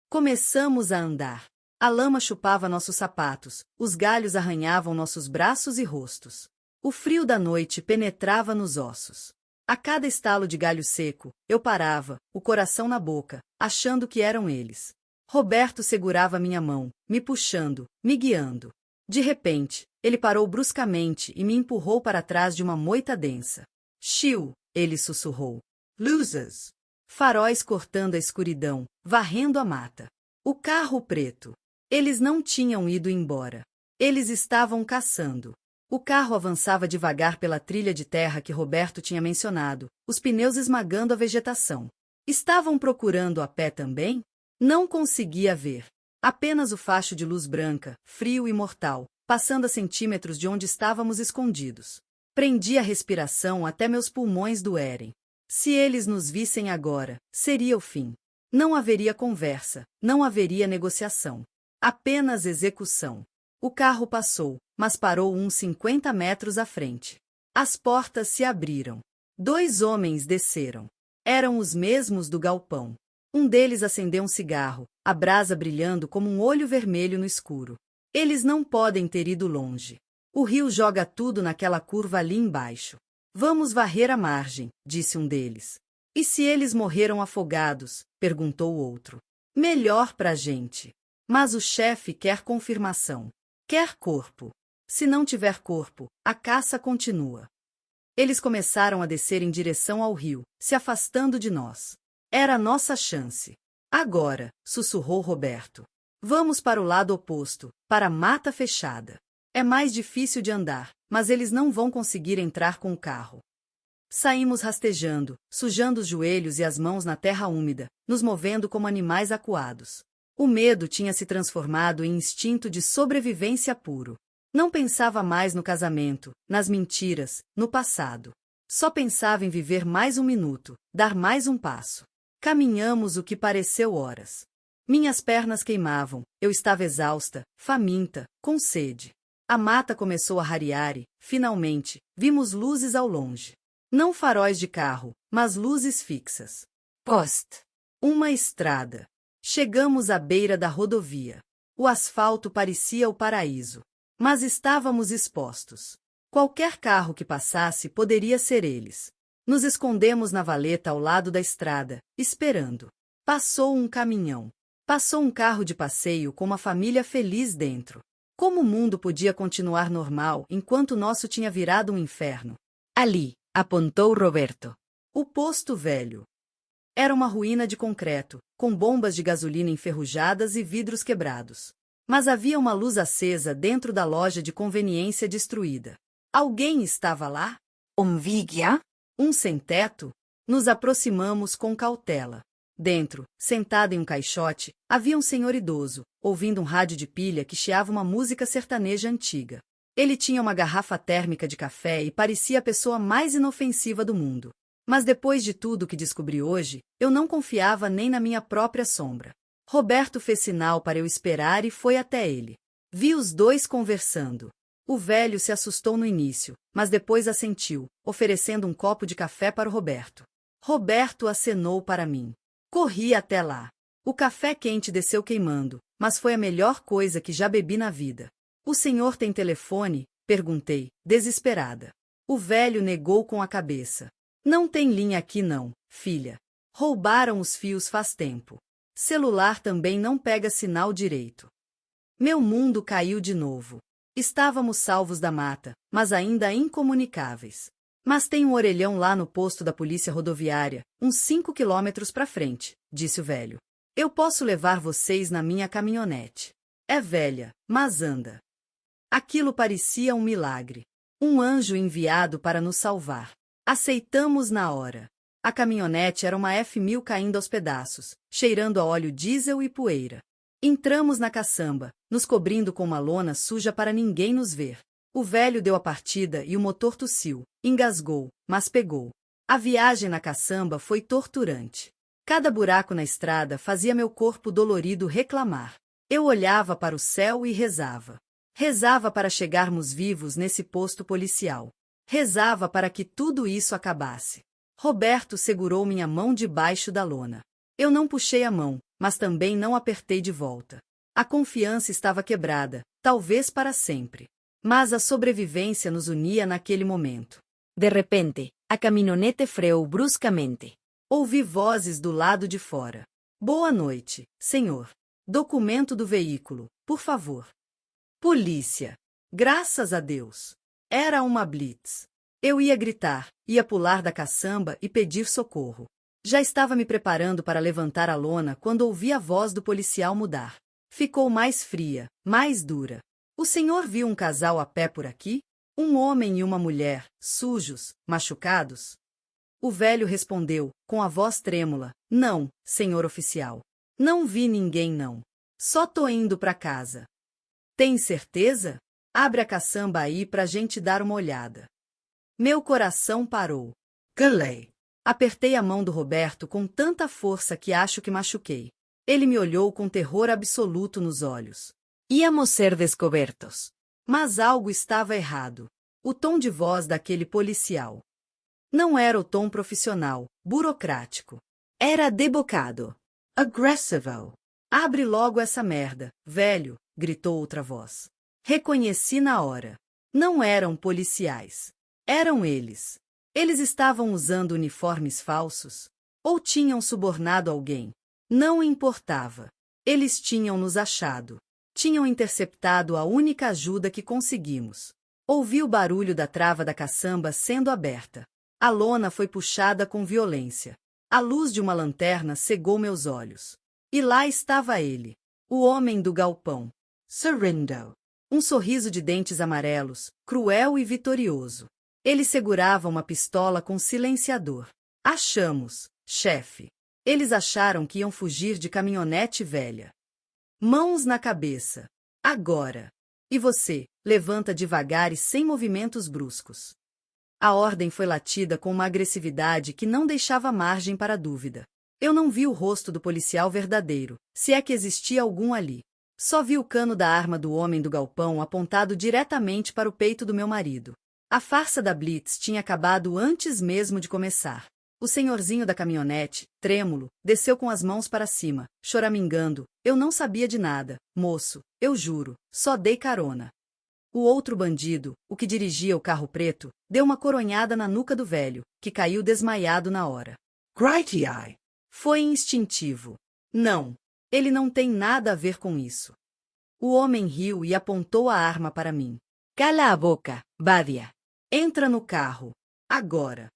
Começamos a andar. A lama chupava nossos sapatos, os galhos arranhavam nossos braços e rostos. O frio da noite penetrava nos ossos. A cada estalo de galho seco, eu parava, o coração na boca, achando que eram eles. Roberto segurava minha mão, me puxando, me guiando. De repente, ele parou bruscamente e me empurrou para trás de uma moita densa. Chiu, ele sussurrou. Losers. Faróis cortando a escuridão, varrendo a mata. O carro preto. Eles não tinham ido embora. Eles estavam caçando. O carro avançava devagar pela trilha de terra que Roberto tinha mencionado, os pneus esmagando a vegetação. Estavam procurando a pé também? Não conseguia ver. Apenas o facho de luz branca, frio e mortal, passando a centímetros de onde estávamos escondidos. Prendi a respiração até meus pulmões doerem. Se eles nos vissem agora, seria o fim. Não haveria conversa, não haveria negociação. Apenas execução. O carro passou, mas parou uns 50 metros à frente. As portas se abriram. 2 homens desceram. Eram os mesmos do galpão. Um deles acendeu um cigarro, a brasa brilhando como um olho vermelho no escuro. Eles não podem ter ido longe. O rio joga tudo naquela curva ali embaixo. Vamos varrer a margem, disse um deles. E se eles morreram afogados? Perguntou o outro. Melhor pra gente. Mas o chefe quer confirmação. Quer corpo. Se não tiver corpo, a caça continua. Eles começaram a descer em direção ao rio, se afastando de nós. Era a nossa chance. Agora, sussurrou Roberto. Vamos para o lado oposto, para a mata fechada. É mais difícil de andar, mas eles não vão conseguir entrar com o carro. Saímos rastejando, sujando os joelhos e as mãos na terra úmida, nos movendo como animais acuados. O medo tinha se transformado em instinto de sobrevivência puro. Não pensava mais no casamento, nas mentiras, no passado. Só pensava em viver mais um minuto, dar mais um passo. Caminhamos o que pareceu horas. Minhas pernas queimavam, eu estava exausta, faminta, com sede. A mata começou a rarear e, finalmente, vimos luzes ao longe. Não faróis de carro, mas luzes fixas. Post. Uma estrada. Chegamos à beira da rodovia. O asfalto parecia o paraíso. Mas estávamos expostos. Qualquer carro que passasse poderia ser eles. Nos escondemos na valeta ao lado da estrada, esperando. Passou um caminhão. Passou um carro de passeio com uma família feliz dentro. Como o mundo podia continuar normal enquanto o nosso tinha virado um inferno? Ali, apontou Roberto. O posto velho. Era uma ruína de concreto, com bombas de gasolina enferrujadas e vidros quebrados. Mas havia uma luz acesa dentro da loja de conveniência destruída. Alguém estava lá? Vigia? Um sem-teto? Nos aproximamos com cautela. Dentro, sentado em um caixote, havia um senhor idoso, ouvindo um rádio de pilha que chiava uma música sertaneja antiga. Ele tinha uma garrafa térmica de café e parecia a pessoa mais inofensiva do mundo. Mas depois de tudo que descobri hoje, eu não confiava nem na minha própria sombra. Roberto fez sinal para eu esperar e foi até ele. Vi os dois conversando. O velho se assustou no início, mas depois assentiu, oferecendo um copo de café para o Roberto. Roberto acenou para mim. Corri até lá. O café quente desceu queimando, mas foi a melhor coisa que já bebi na vida. O senhor tem telefone? Perguntei, desesperada. O velho negou com a cabeça. Não tem linha aqui não, filha. Roubaram os fios faz tempo. Celular também não pega sinal direito. Meu mundo caiu de novo. Estávamos salvos da mata, mas ainda incomunicáveis. Mas tem um orelhão lá no posto da polícia rodoviária, uns 5 quilômetros para frente, disse o velho. Eu posso levar vocês na minha caminhonete. É velha, mas anda. Aquilo parecia um milagre. Um anjo enviado para nos salvar. Aceitamos na hora. A caminhonete era uma F1000 caindo aos pedaços, cheirando a óleo diesel e poeira. Entramos na caçamba, nos cobrindo com uma lona suja para ninguém nos ver. O velho deu a partida e o motor tossiu, engasgou, mas pegou. A viagem na caçamba foi torturante. Cada buraco na estrada fazia meu corpo dolorido reclamar. Eu olhava para o céu e rezava. Rezava para chegarmos vivos nesse posto policial. Rezava para que tudo isso acabasse. Roberto segurou minha mão debaixo da lona. Eu não puxei a mão, mas também não apertei de volta. A confiança estava quebrada, talvez para sempre. Mas a sobrevivência nos unia naquele momento. De repente, a caminhonete freou bruscamente. Ouvi vozes do lado de fora. Boa noite, senhor. Documento do veículo, por favor. Polícia. Graças a Deus. Era uma blitz. Eu ia gritar, ia pular da caçamba e pedir socorro. Já estava me preparando para levantar a lona quando ouvi a voz do policial mudar. Ficou mais fria, mais dura. O senhor viu um casal a pé por aqui? Um homem e uma mulher, sujos, machucados? O velho respondeu, com a voz trêmula, não, senhor oficial. Não vi ninguém não. Só tô indo para casa. Tem certeza? Abre a caçamba aí pra gente dar uma olhada. Meu coração parou. Calei. Apertei a mão do Roberto com tanta força que acho que machuquei. Ele me olhou com terror absoluto nos olhos. Íamos ser descobertos. Mas algo estava errado. O tom de voz daquele policial. Não era o tom profissional, burocrático. Era debocado. Aggressivo. Abre logo essa merda, velho, gritou outra voz. Reconheci na hora. Não eram policiais. Eram eles. Eles estavam usando uniformes falsos? Ou tinham subornado alguém? Não importava. Eles tinham nos achado. Tinham interceptado a única ajuda que conseguimos. Ouvi o barulho da trava da caçamba sendo aberta. A lona foi puxada com violência. A luz de uma lanterna cegou meus olhos. E lá estava ele, o homem do galpão. Sorindo. Um sorriso de dentes amarelos, cruel e vitorioso. Ele segurava uma pistola com silenciador. Achamos, chefe. Eles acharam que iam fugir de caminhonete velha. Mãos na cabeça. Agora. E você, levanta devagar e sem movimentos bruscos. A ordem foi latida com uma agressividade que não deixava margem para dúvida. Eu não vi o rosto do policial verdadeiro, se é que existia algum ali. Só vi o cano da arma do homem do galpão apontado diretamente para o peito do meu marido. A farsa da Blitz tinha acabado antes mesmo de começar. O senhorzinho da caminhonete, trêmulo, desceu com as mãos para cima, choramingando. Eu não sabia de nada, moço, eu juro, só dei carona. O outro bandido, o que dirigia o carro preto, deu uma coronhada na nuca do velho, que caiu desmaiado na hora. Gratiai. Foi instintivo. Não, ele não tem nada a ver com isso. O homem riu e apontou a arma para mim. Cala a boca, Badia. Entra no carro. Agora.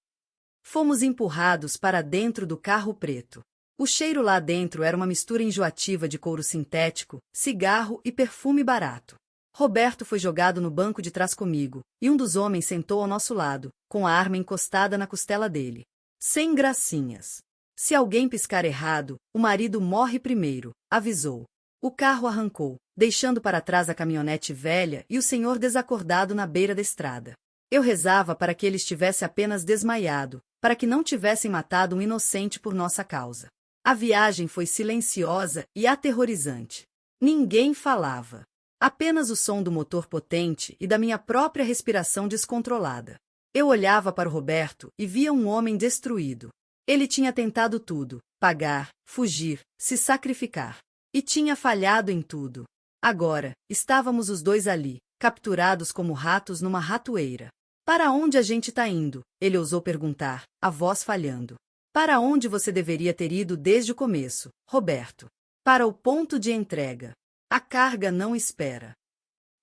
Fomos empurrados para dentro do carro preto. O cheiro lá dentro era uma mistura enjoativa de couro sintético, cigarro e perfume barato. Roberto foi jogado no banco de trás comigo, e um dos homens sentou ao nosso lado, com a arma encostada na costela dele. Sem gracinhas. Se alguém piscar errado, o marido morre primeiro, avisou. O carro arrancou, deixando para trás a caminhonete velha e o senhor desacordado na beira da estrada. Eu rezava para que ele estivesse apenas desmaiado, para que não tivessem matado um inocente por nossa causa. A viagem foi silenciosa e aterrorizante. Ninguém falava. Apenas o som do motor potente e da minha própria respiração descontrolada. Eu olhava para o Roberto e via um homem destruído. Ele tinha tentado tudo, pagar, fugir, se sacrificar. E tinha falhado em tudo. Agora, estávamos os dois ali, capturados como ratos numa ratoeira. Para onde a gente está indo? Ele ousou perguntar, a voz falhando. Para onde você deveria ter ido desde o começo, Roberto? Para o ponto de entrega. A carga não espera.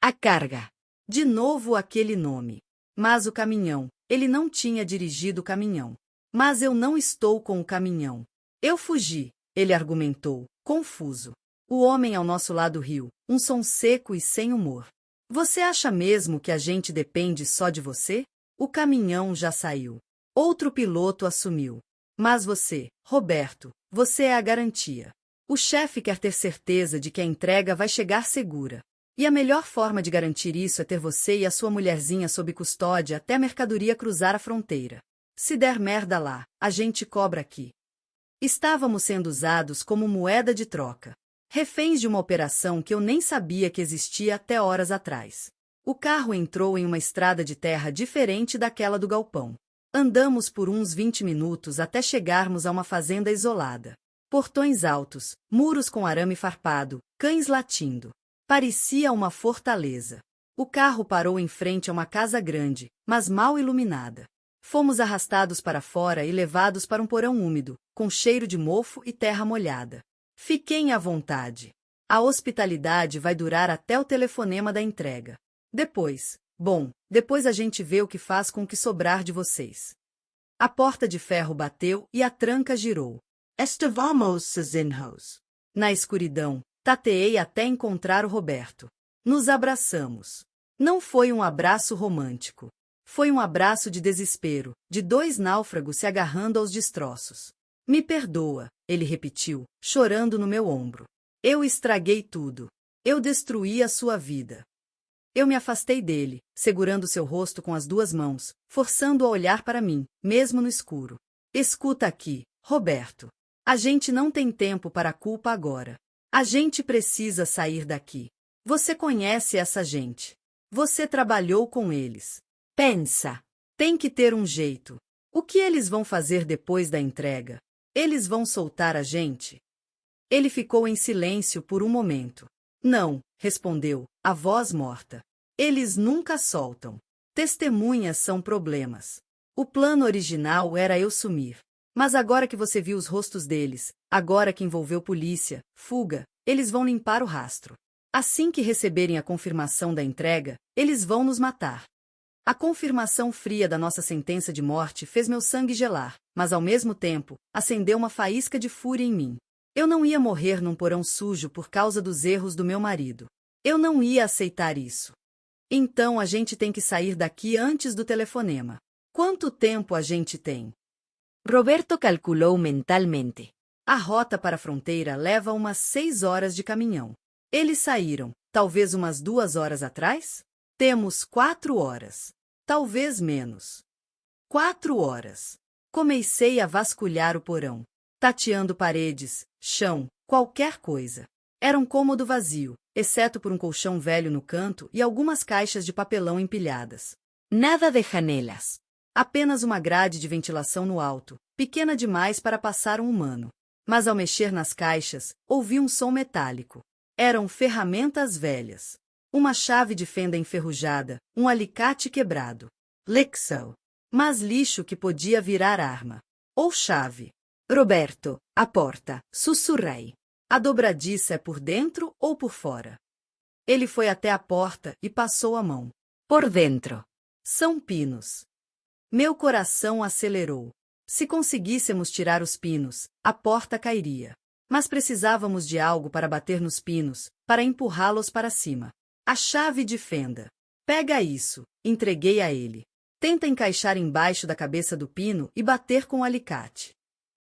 A carga. De novo aquele nome. Mas o caminhão. Ele não tinha dirigido o caminhão. Mas eu não estou com o caminhão. Eu fugi, ele argumentou, confuso. O homem ao nosso lado riu, um som seco e sem humor. Você acha mesmo que a gente depende só de você? O caminhão já saiu. Outro piloto assumiu. Mas você, Roberto, você é a garantia. O chefe quer ter certeza de que a entrega vai chegar segura. E a melhor forma de garantir isso é ter você e a sua mulherzinha sob custódia até a mercadoria cruzar a fronteira. Se der merda lá, a gente cobra aqui. Estávamos sendo usados como moeda de troca. Reféns de uma operação que eu nem sabia que existia até horas atrás. O carro entrou em uma estrada de terra diferente daquela do galpão. Andamos por uns 20 minutos até chegarmos a uma fazenda isolada. Portões altos, muros com arame farpado, cães latindo. Parecia uma fortaleza. O carro parou em frente a uma casa grande, mas mal iluminada. Fomos arrastados para fora e levados para um porão úmido, com cheiro de mofo e terra molhada. Fiquem à vontade. A hospitalidade vai durar até o telefonema da entrega. Depois a gente vê o que faz com o que sobrar de vocês. A porta de ferro bateu e a tranca girou. Estivamos sozinhos. Na escuridão, tateei até encontrar o Roberto. Nos abraçamos. Não foi um abraço romântico. Foi um abraço de desespero, de dois náufragos se agarrando aos destroços. Me perdoa, ele repetiu, chorando no meu ombro. Eu estraguei tudo. Eu destruí a sua vida. Eu me afastei dele, segurando seu rosto com as duas mãos, forçando-o a olhar para mim, mesmo no escuro. Escuta aqui, Roberto. A gente não tem tempo para a culpa agora. A gente precisa sair daqui. Você conhece essa gente. Você trabalhou com eles. Pensa. Tem que ter um jeito. O que eles vão fazer depois da entrega? Eles vão soltar a gente? Ele ficou em silêncio por um momento. Não, respondeu, a voz morta. Eles nunca soltam. Testemunhas são problemas. O plano original era eu sumir. Mas agora que você viu os rostos deles, agora que envolveu polícia, fuga, eles vão limpar o rastro. Assim que receberem a confirmação da entrega, eles vão nos matar. A confirmação fria da nossa sentença de morte fez meu sangue gelar, mas ao mesmo tempo, acendeu uma faísca de fúria em mim. Eu não ia morrer num porão sujo por causa dos erros do meu marido. Eu não ia aceitar isso. Então a gente tem que sair daqui antes do telefonema. Quanto tempo a gente tem? Roberto calculou mentalmente. A rota para a fronteira leva umas 6 horas de caminhão. Eles saíram, talvez umas 2 horas atrás? Temos 4 horas. Talvez menos. 4 horas. Comecei a vasculhar o porão, tateando paredes, chão, qualquer coisa. Era um cômodo vazio, exceto por um colchão velho no canto e algumas caixas de papelão empilhadas. Nada de janelas. Apenas uma grade de ventilação no alto, pequena demais para passar um humano. Mas ao mexer nas caixas, ouvi um som metálico. Eram ferramentas velhas. Uma chave de fenda enferrujada, um alicate quebrado. Lixo. Mas lixo que podia virar arma. Ou chave. Roberto, a porta, sussurrei. A dobradiça é por dentro ou por fora? Ele foi até a porta e passou a mão. Por dentro. São pinos. Meu coração acelerou. Se conseguíssemos tirar os pinos, a porta cairia. Mas precisávamos de algo para bater nos pinos, para empurrá-los para cima. A chave de fenda. Pega isso, entreguei a ele. Tenta encaixar embaixo da cabeça do pino e bater com o alicate.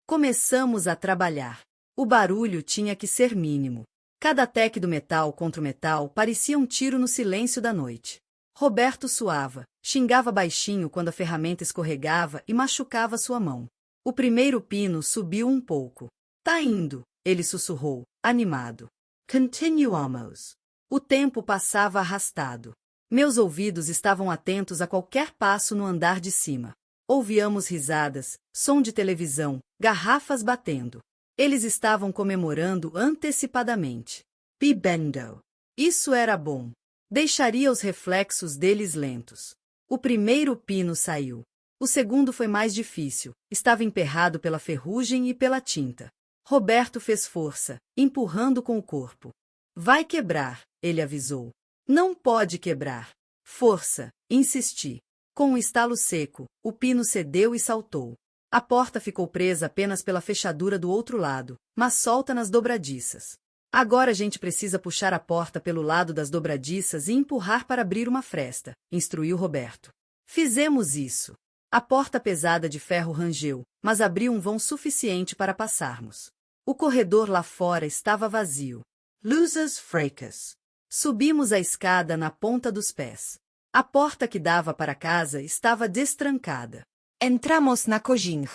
Começamos a trabalhar. O barulho tinha que ser mínimo. Cada teque do metal contra o metal parecia um tiro no silêncio da noite. Roberto suava, xingava baixinho quando a ferramenta escorregava e machucava sua mão. O primeiro pino subiu um pouco. Tá indo, ele sussurrou, animado. Continuamos. O tempo passava arrastado. Meus ouvidos estavam atentos a qualquer passo no andar de cima. Ouvíamos risadas, som de televisão, garrafas batendo. Eles estavam comemorando antecipadamente. Bebendo. Isso era bom. Deixaria os reflexos deles lentos. O primeiro pino saiu. O segundo foi mais difícil. Estava emperrado pela ferrugem e pela tinta. Roberto fez força, empurrando com o corpo. Vai quebrar, ele avisou. Não pode quebrar. Força, insisti. Com um estalo seco, o pino cedeu e saltou. A porta ficou presa apenas pela fechadura do outro lado, mas solta nas dobradiças. Agora a gente precisa puxar a porta pelo lado das dobradiças e empurrar para abrir uma fresta, instruiu Roberto. Fizemos isso. A porta pesada de ferro rangeu, mas abriu um vão suficiente para passarmos. O corredor lá fora estava vazio. Luzes fracas. Subimos a escada na ponta dos pés. A porta que dava para casa estava destrancada. Entramos na cozinha.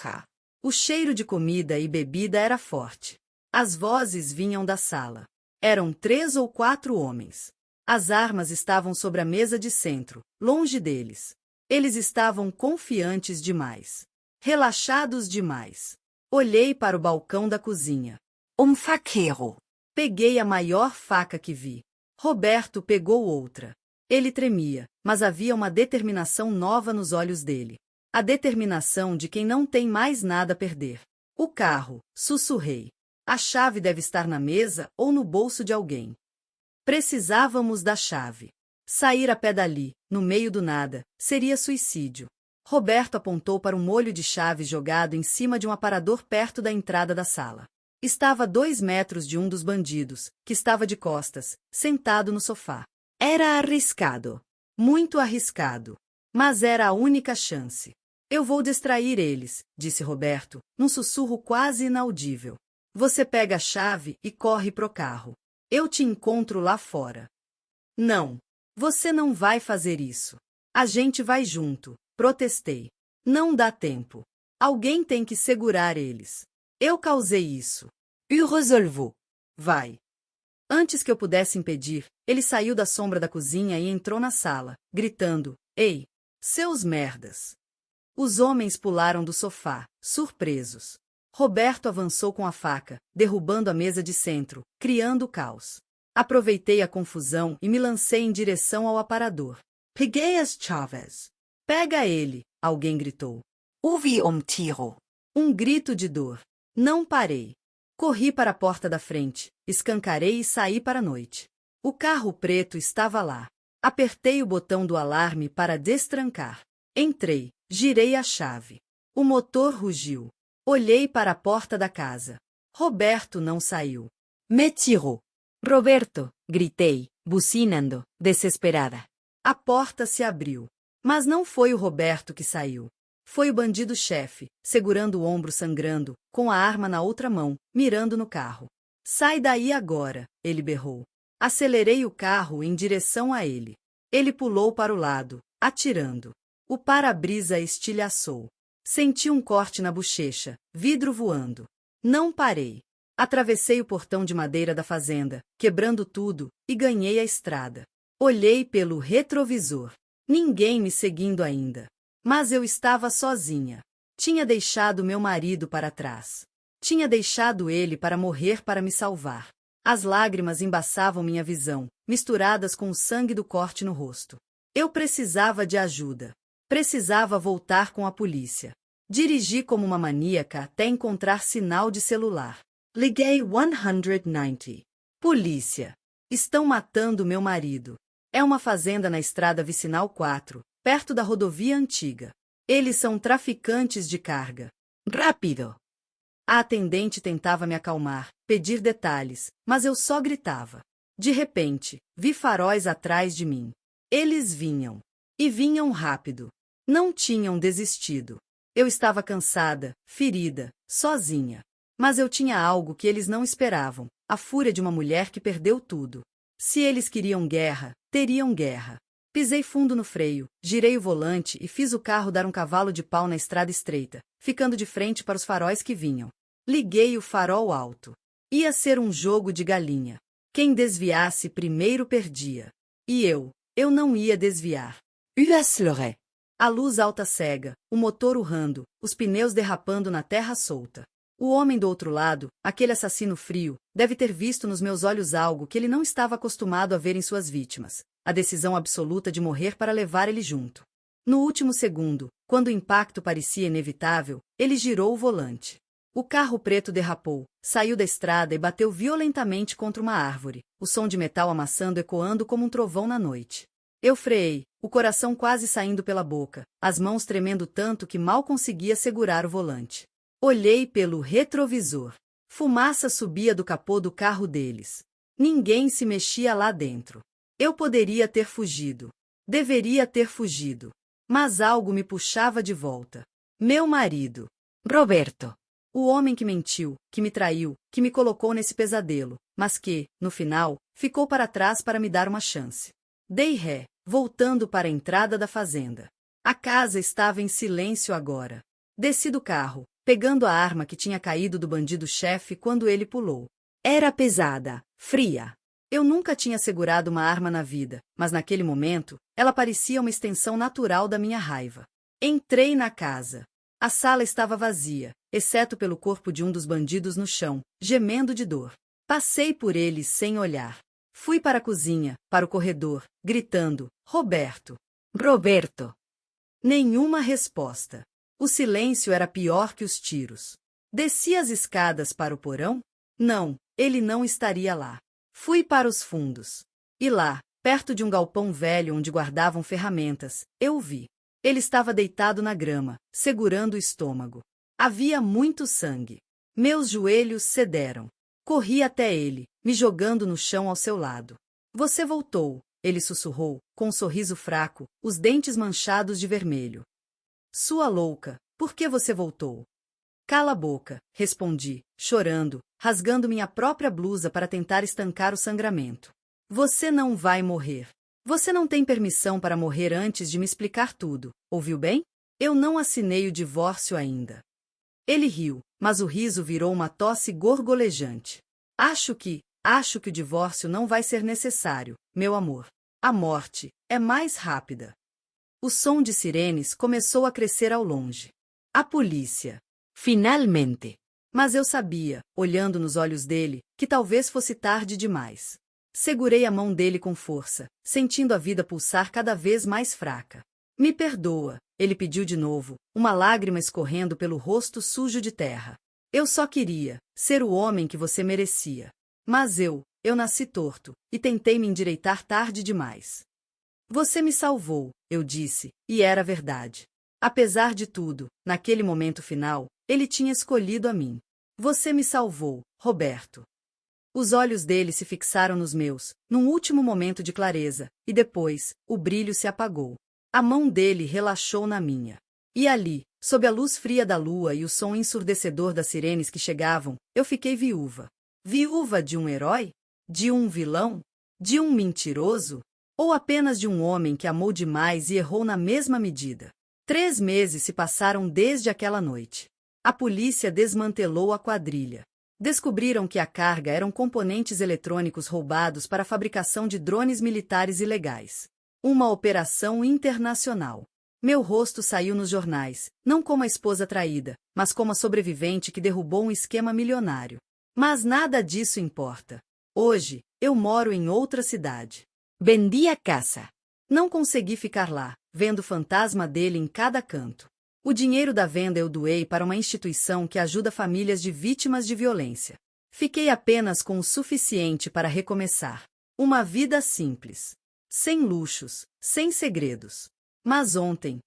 O cheiro de comida e bebida era forte. As vozes vinham da sala. Eram 3 ou 4 homens. As armas estavam sobre a mesa de centro, longe deles. Eles estavam confiantes demais. Relaxados demais. Olhei para o balcão da cozinha. Um faqueiro. Peguei a maior faca que vi. Roberto pegou outra. Ele tremia, mas havia uma determinação nova nos olhos dele. A determinação de quem não tem mais nada a perder. O carro, sussurrei. A chave deve estar na mesa ou no bolso de alguém. Precisávamos da chave. Sair a pé dali, no meio do nada, seria suicídio. Roberto apontou para um molho de chaves jogado em cima de um aparador perto da entrada da sala. Estava a 2 metros de um dos bandidos, que estava de costas, sentado no sofá. Era arriscado. Muito arriscado. Mas era a única chance. Eu vou distrair eles, disse Roberto, num sussurro quase inaudível. Você pega a chave e corre pro carro. Eu te encontro lá fora. Não. Você não vai fazer isso. A gente vai junto, protestei. Não dá tempo. Alguém tem que segurar eles. Eu causei isso. Eu resolvo. Vai. Antes que eu pudesse impedir, ele saiu da sombra da cozinha e entrou na sala, gritando, Ei, seus merdas! Os homens pularam do sofá, surpresos. Roberto avançou com a faca, derrubando a mesa de centro, criando caos. Aproveitei a confusão e me lancei em direção ao aparador. Peguei as chaves. Pega ele, alguém gritou. Ouvi tiro. Um grito de dor. Não parei. Corri para a porta da frente, escancarei e saí para a noite. O carro preto estava lá. Apertei o botão do alarme para destrancar. Entrei, girei a chave. O motor rugiu. Olhei para a porta da casa. Roberto não saiu. Me tirou. Roberto, gritei, bucinando, desesperada. A porta se abriu. Mas não foi o Roberto que saiu. Foi o bandido-chefe, segurando o ombro sangrando, com a arma na outra mão, mirando no carro. Sai daí agora, ele berrou. Acelerei o carro em direção a ele. Ele pulou para o lado, atirando. O para-brisa estilhaçou. Senti um corte na bochecha, vidro voando. Não parei. Atravessei o portão de madeira da fazenda, quebrando tudo, e ganhei a estrada. Olhei pelo retrovisor. Ninguém me seguindo ainda. Mas eu estava sozinha. Tinha deixado meu marido para trás. Tinha deixado ele para morrer para me salvar. As lágrimas embaçavam minha visão, misturadas com o sangue do corte no rosto. Eu precisava de ajuda. Precisava voltar com a polícia. Dirigi como uma maníaca até encontrar sinal de celular. Liguei 190. Polícia. Estão matando meu marido. É uma fazenda na estrada vicinal 4, perto da rodovia antiga. Eles são traficantes de carga. Rápido. A atendente tentava me acalmar, pedir detalhes, mas eu só gritava. De repente, vi faróis atrás de mim. Eles vinham. E vinham rápido. Não tinham desistido. Eu estava cansada, ferida, sozinha. Mas eu tinha algo que eles não esperavam, a fúria de uma mulher que perdeu tudo. Se eles queriam guerra, teriam guerra. Pisei fundo no freio, girei o volante e fiz o carro dar um cavalo de pau na estrada estreita, ficando de frente para os faróis que vinham. Liguei o farol alto. Ia ser um jogo de galinha. Quem desviasse primeiro perdia. E eu não ia desviar. Uaslore. A luz alta cega, o motor urrando, os pneus derrapando na terra solta. O homem do outro lado, aquele assassino frio, deve ter visto nos meus olhos algo que ele não estava acostumado a ver em suas vítimas. A decisão absoluta de morrer para levar ele junto. No último segundo, quando o impacto parecia inevitável, ele girou o volante. O carro preto derrapou, saiu da estrada e bateu violentamente contra uma árvore, o som de metal amassando ecoando como um trovão na noite. Eu freei, o coração quase saindo pela boca, as mãos tremendo tanto que mal conseguia segurar o volante. Olhei pelo retrovisor. Fumaça subia do capô do carro deles. Ninguém se mexia lá dentro. Eu poderia ter fugido. Deveria ter fugido. Mas algo me puxava de volta. Meu marido. Roberto. O homem que mentiu, que me traiu, que me colocou nesse pesadelo, mas que, no final, ficou para trás para me dar uma chance. Dei ré, voltando para a entrada da fazenda. A casa estava em silêncio agora. Desci do carro, pegando a arma que tinha caído do bandido-chefe quando ele pulou. Era pesada, fria. Eu nunca tinha segurado uma arma na vida, mas naquele momento, ela parecia uma extensão natural da minha raiva. Entrei na casa. A sala estava vazia, exceto pelo corpo de um dos bandidos no chão, gemendo de dor. Passei por ele sem olhar. Fui para a cozinha, para o corredor, gritando, Roberto! Roberto! Nenhuma resposta. O silêncio era pior que os tiros. Desci as escadas para o porão? Não, ele não estaria lá. Fui para os fundos. E lá, perto de um galpão velho onde guardavam ferramentas, eu o vi. Ele estava deitado na grama, segurando o estômago. Havia muito sangue. Meus joelhos cederam. Corri até ele, me jogando no chão ao seu lado. Você voltou, ele sussurrou, com um sorriso fraco, os dentes manchados de vermelho. Sua louca, por que você voltou? Cala a boca, respondi, chorando, rasgando minha própria blusa para tentar estancar o sangramento. Você não vai morrer. Você não tem permissão para morrer antes de me explicar tudo, ouviu bem? Eu não assinei o divórcio ainda. Ele riu, mas o riso virou uma tosse gorgolejante. Acho que o divórcio não vai ser necessário, meu amor. A morte é mais rápida. O som de sirenes começou a crescer ao longe. A polícia. Finalmente. Mas eu sabia, olhando nos olhos dele, que talvez fosse tarde demais. Segurei a mão dele com força, sentindo a vida pulsar cada vez mais fraca. Me perdoa, ele pediu de novo, uma lágrima escorrendo pelo rosto sujo de terra. Eu só queria ser o homem que você merecia. Mas eu nasci torto, e tentei me endireitar tarde demais. Você me salvou, eu disse, e era verdade. Apesar de tudo, naquele momento final, ele tinha escolhido a mim. Você me salvou, Roberto. Os olhos dele se fixaram nos meus, num último momento de clareza, e depois, o brilho se apagou. A mão dele relaxou na minha. E ali, sob a luz fria da lua e o som ensurdecedor das sirenes que chegavam, eu fiquei viúva. Viúva de um herói? De um vilão? De um mentiroso? Ou apenas de um homem que amou demais e errou na mesma medida? 3 meses se passaram desde aquela noite. A polícia desmantelou a quadrilha. Descobriram que a carga eram componentes eletrônicos roubados para a fabricação de drones militares ilegais. Uma operação internacional. Meu rosto saiu nos jornais, não como a esposa traída, mas como a sobrevivente que derrubou um esquema milionário. Mas nada disso importa. Hoje, eu moro em outra cidade. Vendi a casa. Não consegui ficar lá, vendo o fantasma dele em cada canto. O dinheiro da venda eu doei para uma instituição que ajuda famílias de vítimas de violência. Fiquei apenas com o suficiente para recomeçar. Uma vida simples. Sem luxos, sem segredos. Mas ontem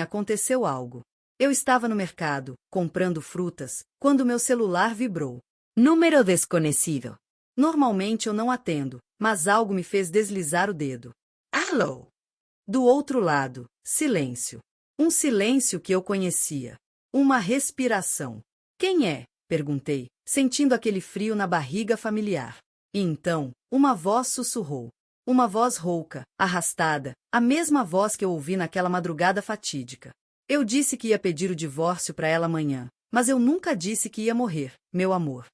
aconteceu algo. Eu estava no mercado, comprando frutas, quando meu celular vibrou. Número desconhecido. Normalmente eu não atendo, mas algo me fez deslizar o dedo. Alô? Do outro lado, silêncio. Um silêncio que eu conhecia. Uma respiração. Quem é? Perguntei, sentindo aquele frio na barriga familiar. E então, uma voz sussurrou. Uma voz rouca, arrastada, a mesma voz que eu ouvi naquela madrugada fatídica. Eu disse que ia pedir o divórcio para ela amanhã, mas eu nunca disse que ia morrer, meu amor.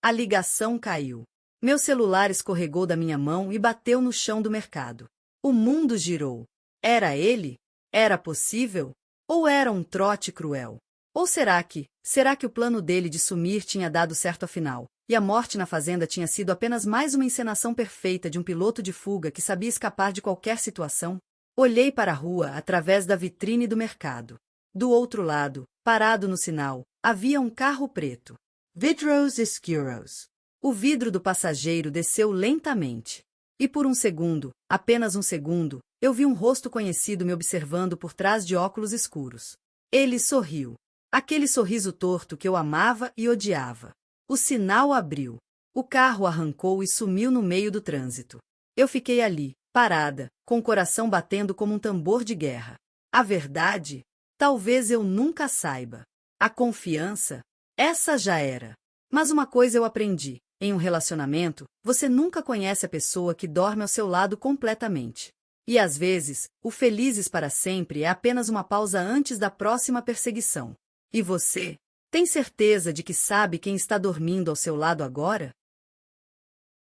A ligação caiu. Meu celular escorregou da minha mão e bateu no chão do mercado. O mundo girou. Era ele? Era possível? Ou era um trote cruel? Ou será que o plano dele de sumir tinha dado certo afinal, e a morte na fazenda tinha sido apenas mais uma encenação perfeita de um piloto de fuga que sabia escapar de qualquer situação? Olhei para a rua através da vitrine do mercado. Do outro lado, parado no sinal, havia um carro preto. Vidros escuros. O vidro do passageiro desceu lentamente. E por um segundo, apenas um segundo, eu vi um rosto conhecido me observando por trás de óculos escuros. Ele sorriu. Aquele sorriso torto que eu amava e odiava. O sinal abriu. O carro arrancou e sumiu no meio do trânsito. Eu fiquei ali, parada, com o coração batendo como um tambor de guerra. A verdade? Talvez eu nunca saiba. A confiança? Essa já era. Mas uma coisa eu aprendi. Em um relacionamento, você nunca conhece a pessoa que dorme ao seu lado completamente. E às vezes, o felizes para sempre é apenas uma pausa antes da próxima perseguição. E você? Tem certeza de que sabe quem está dormindo ao seu lado agora?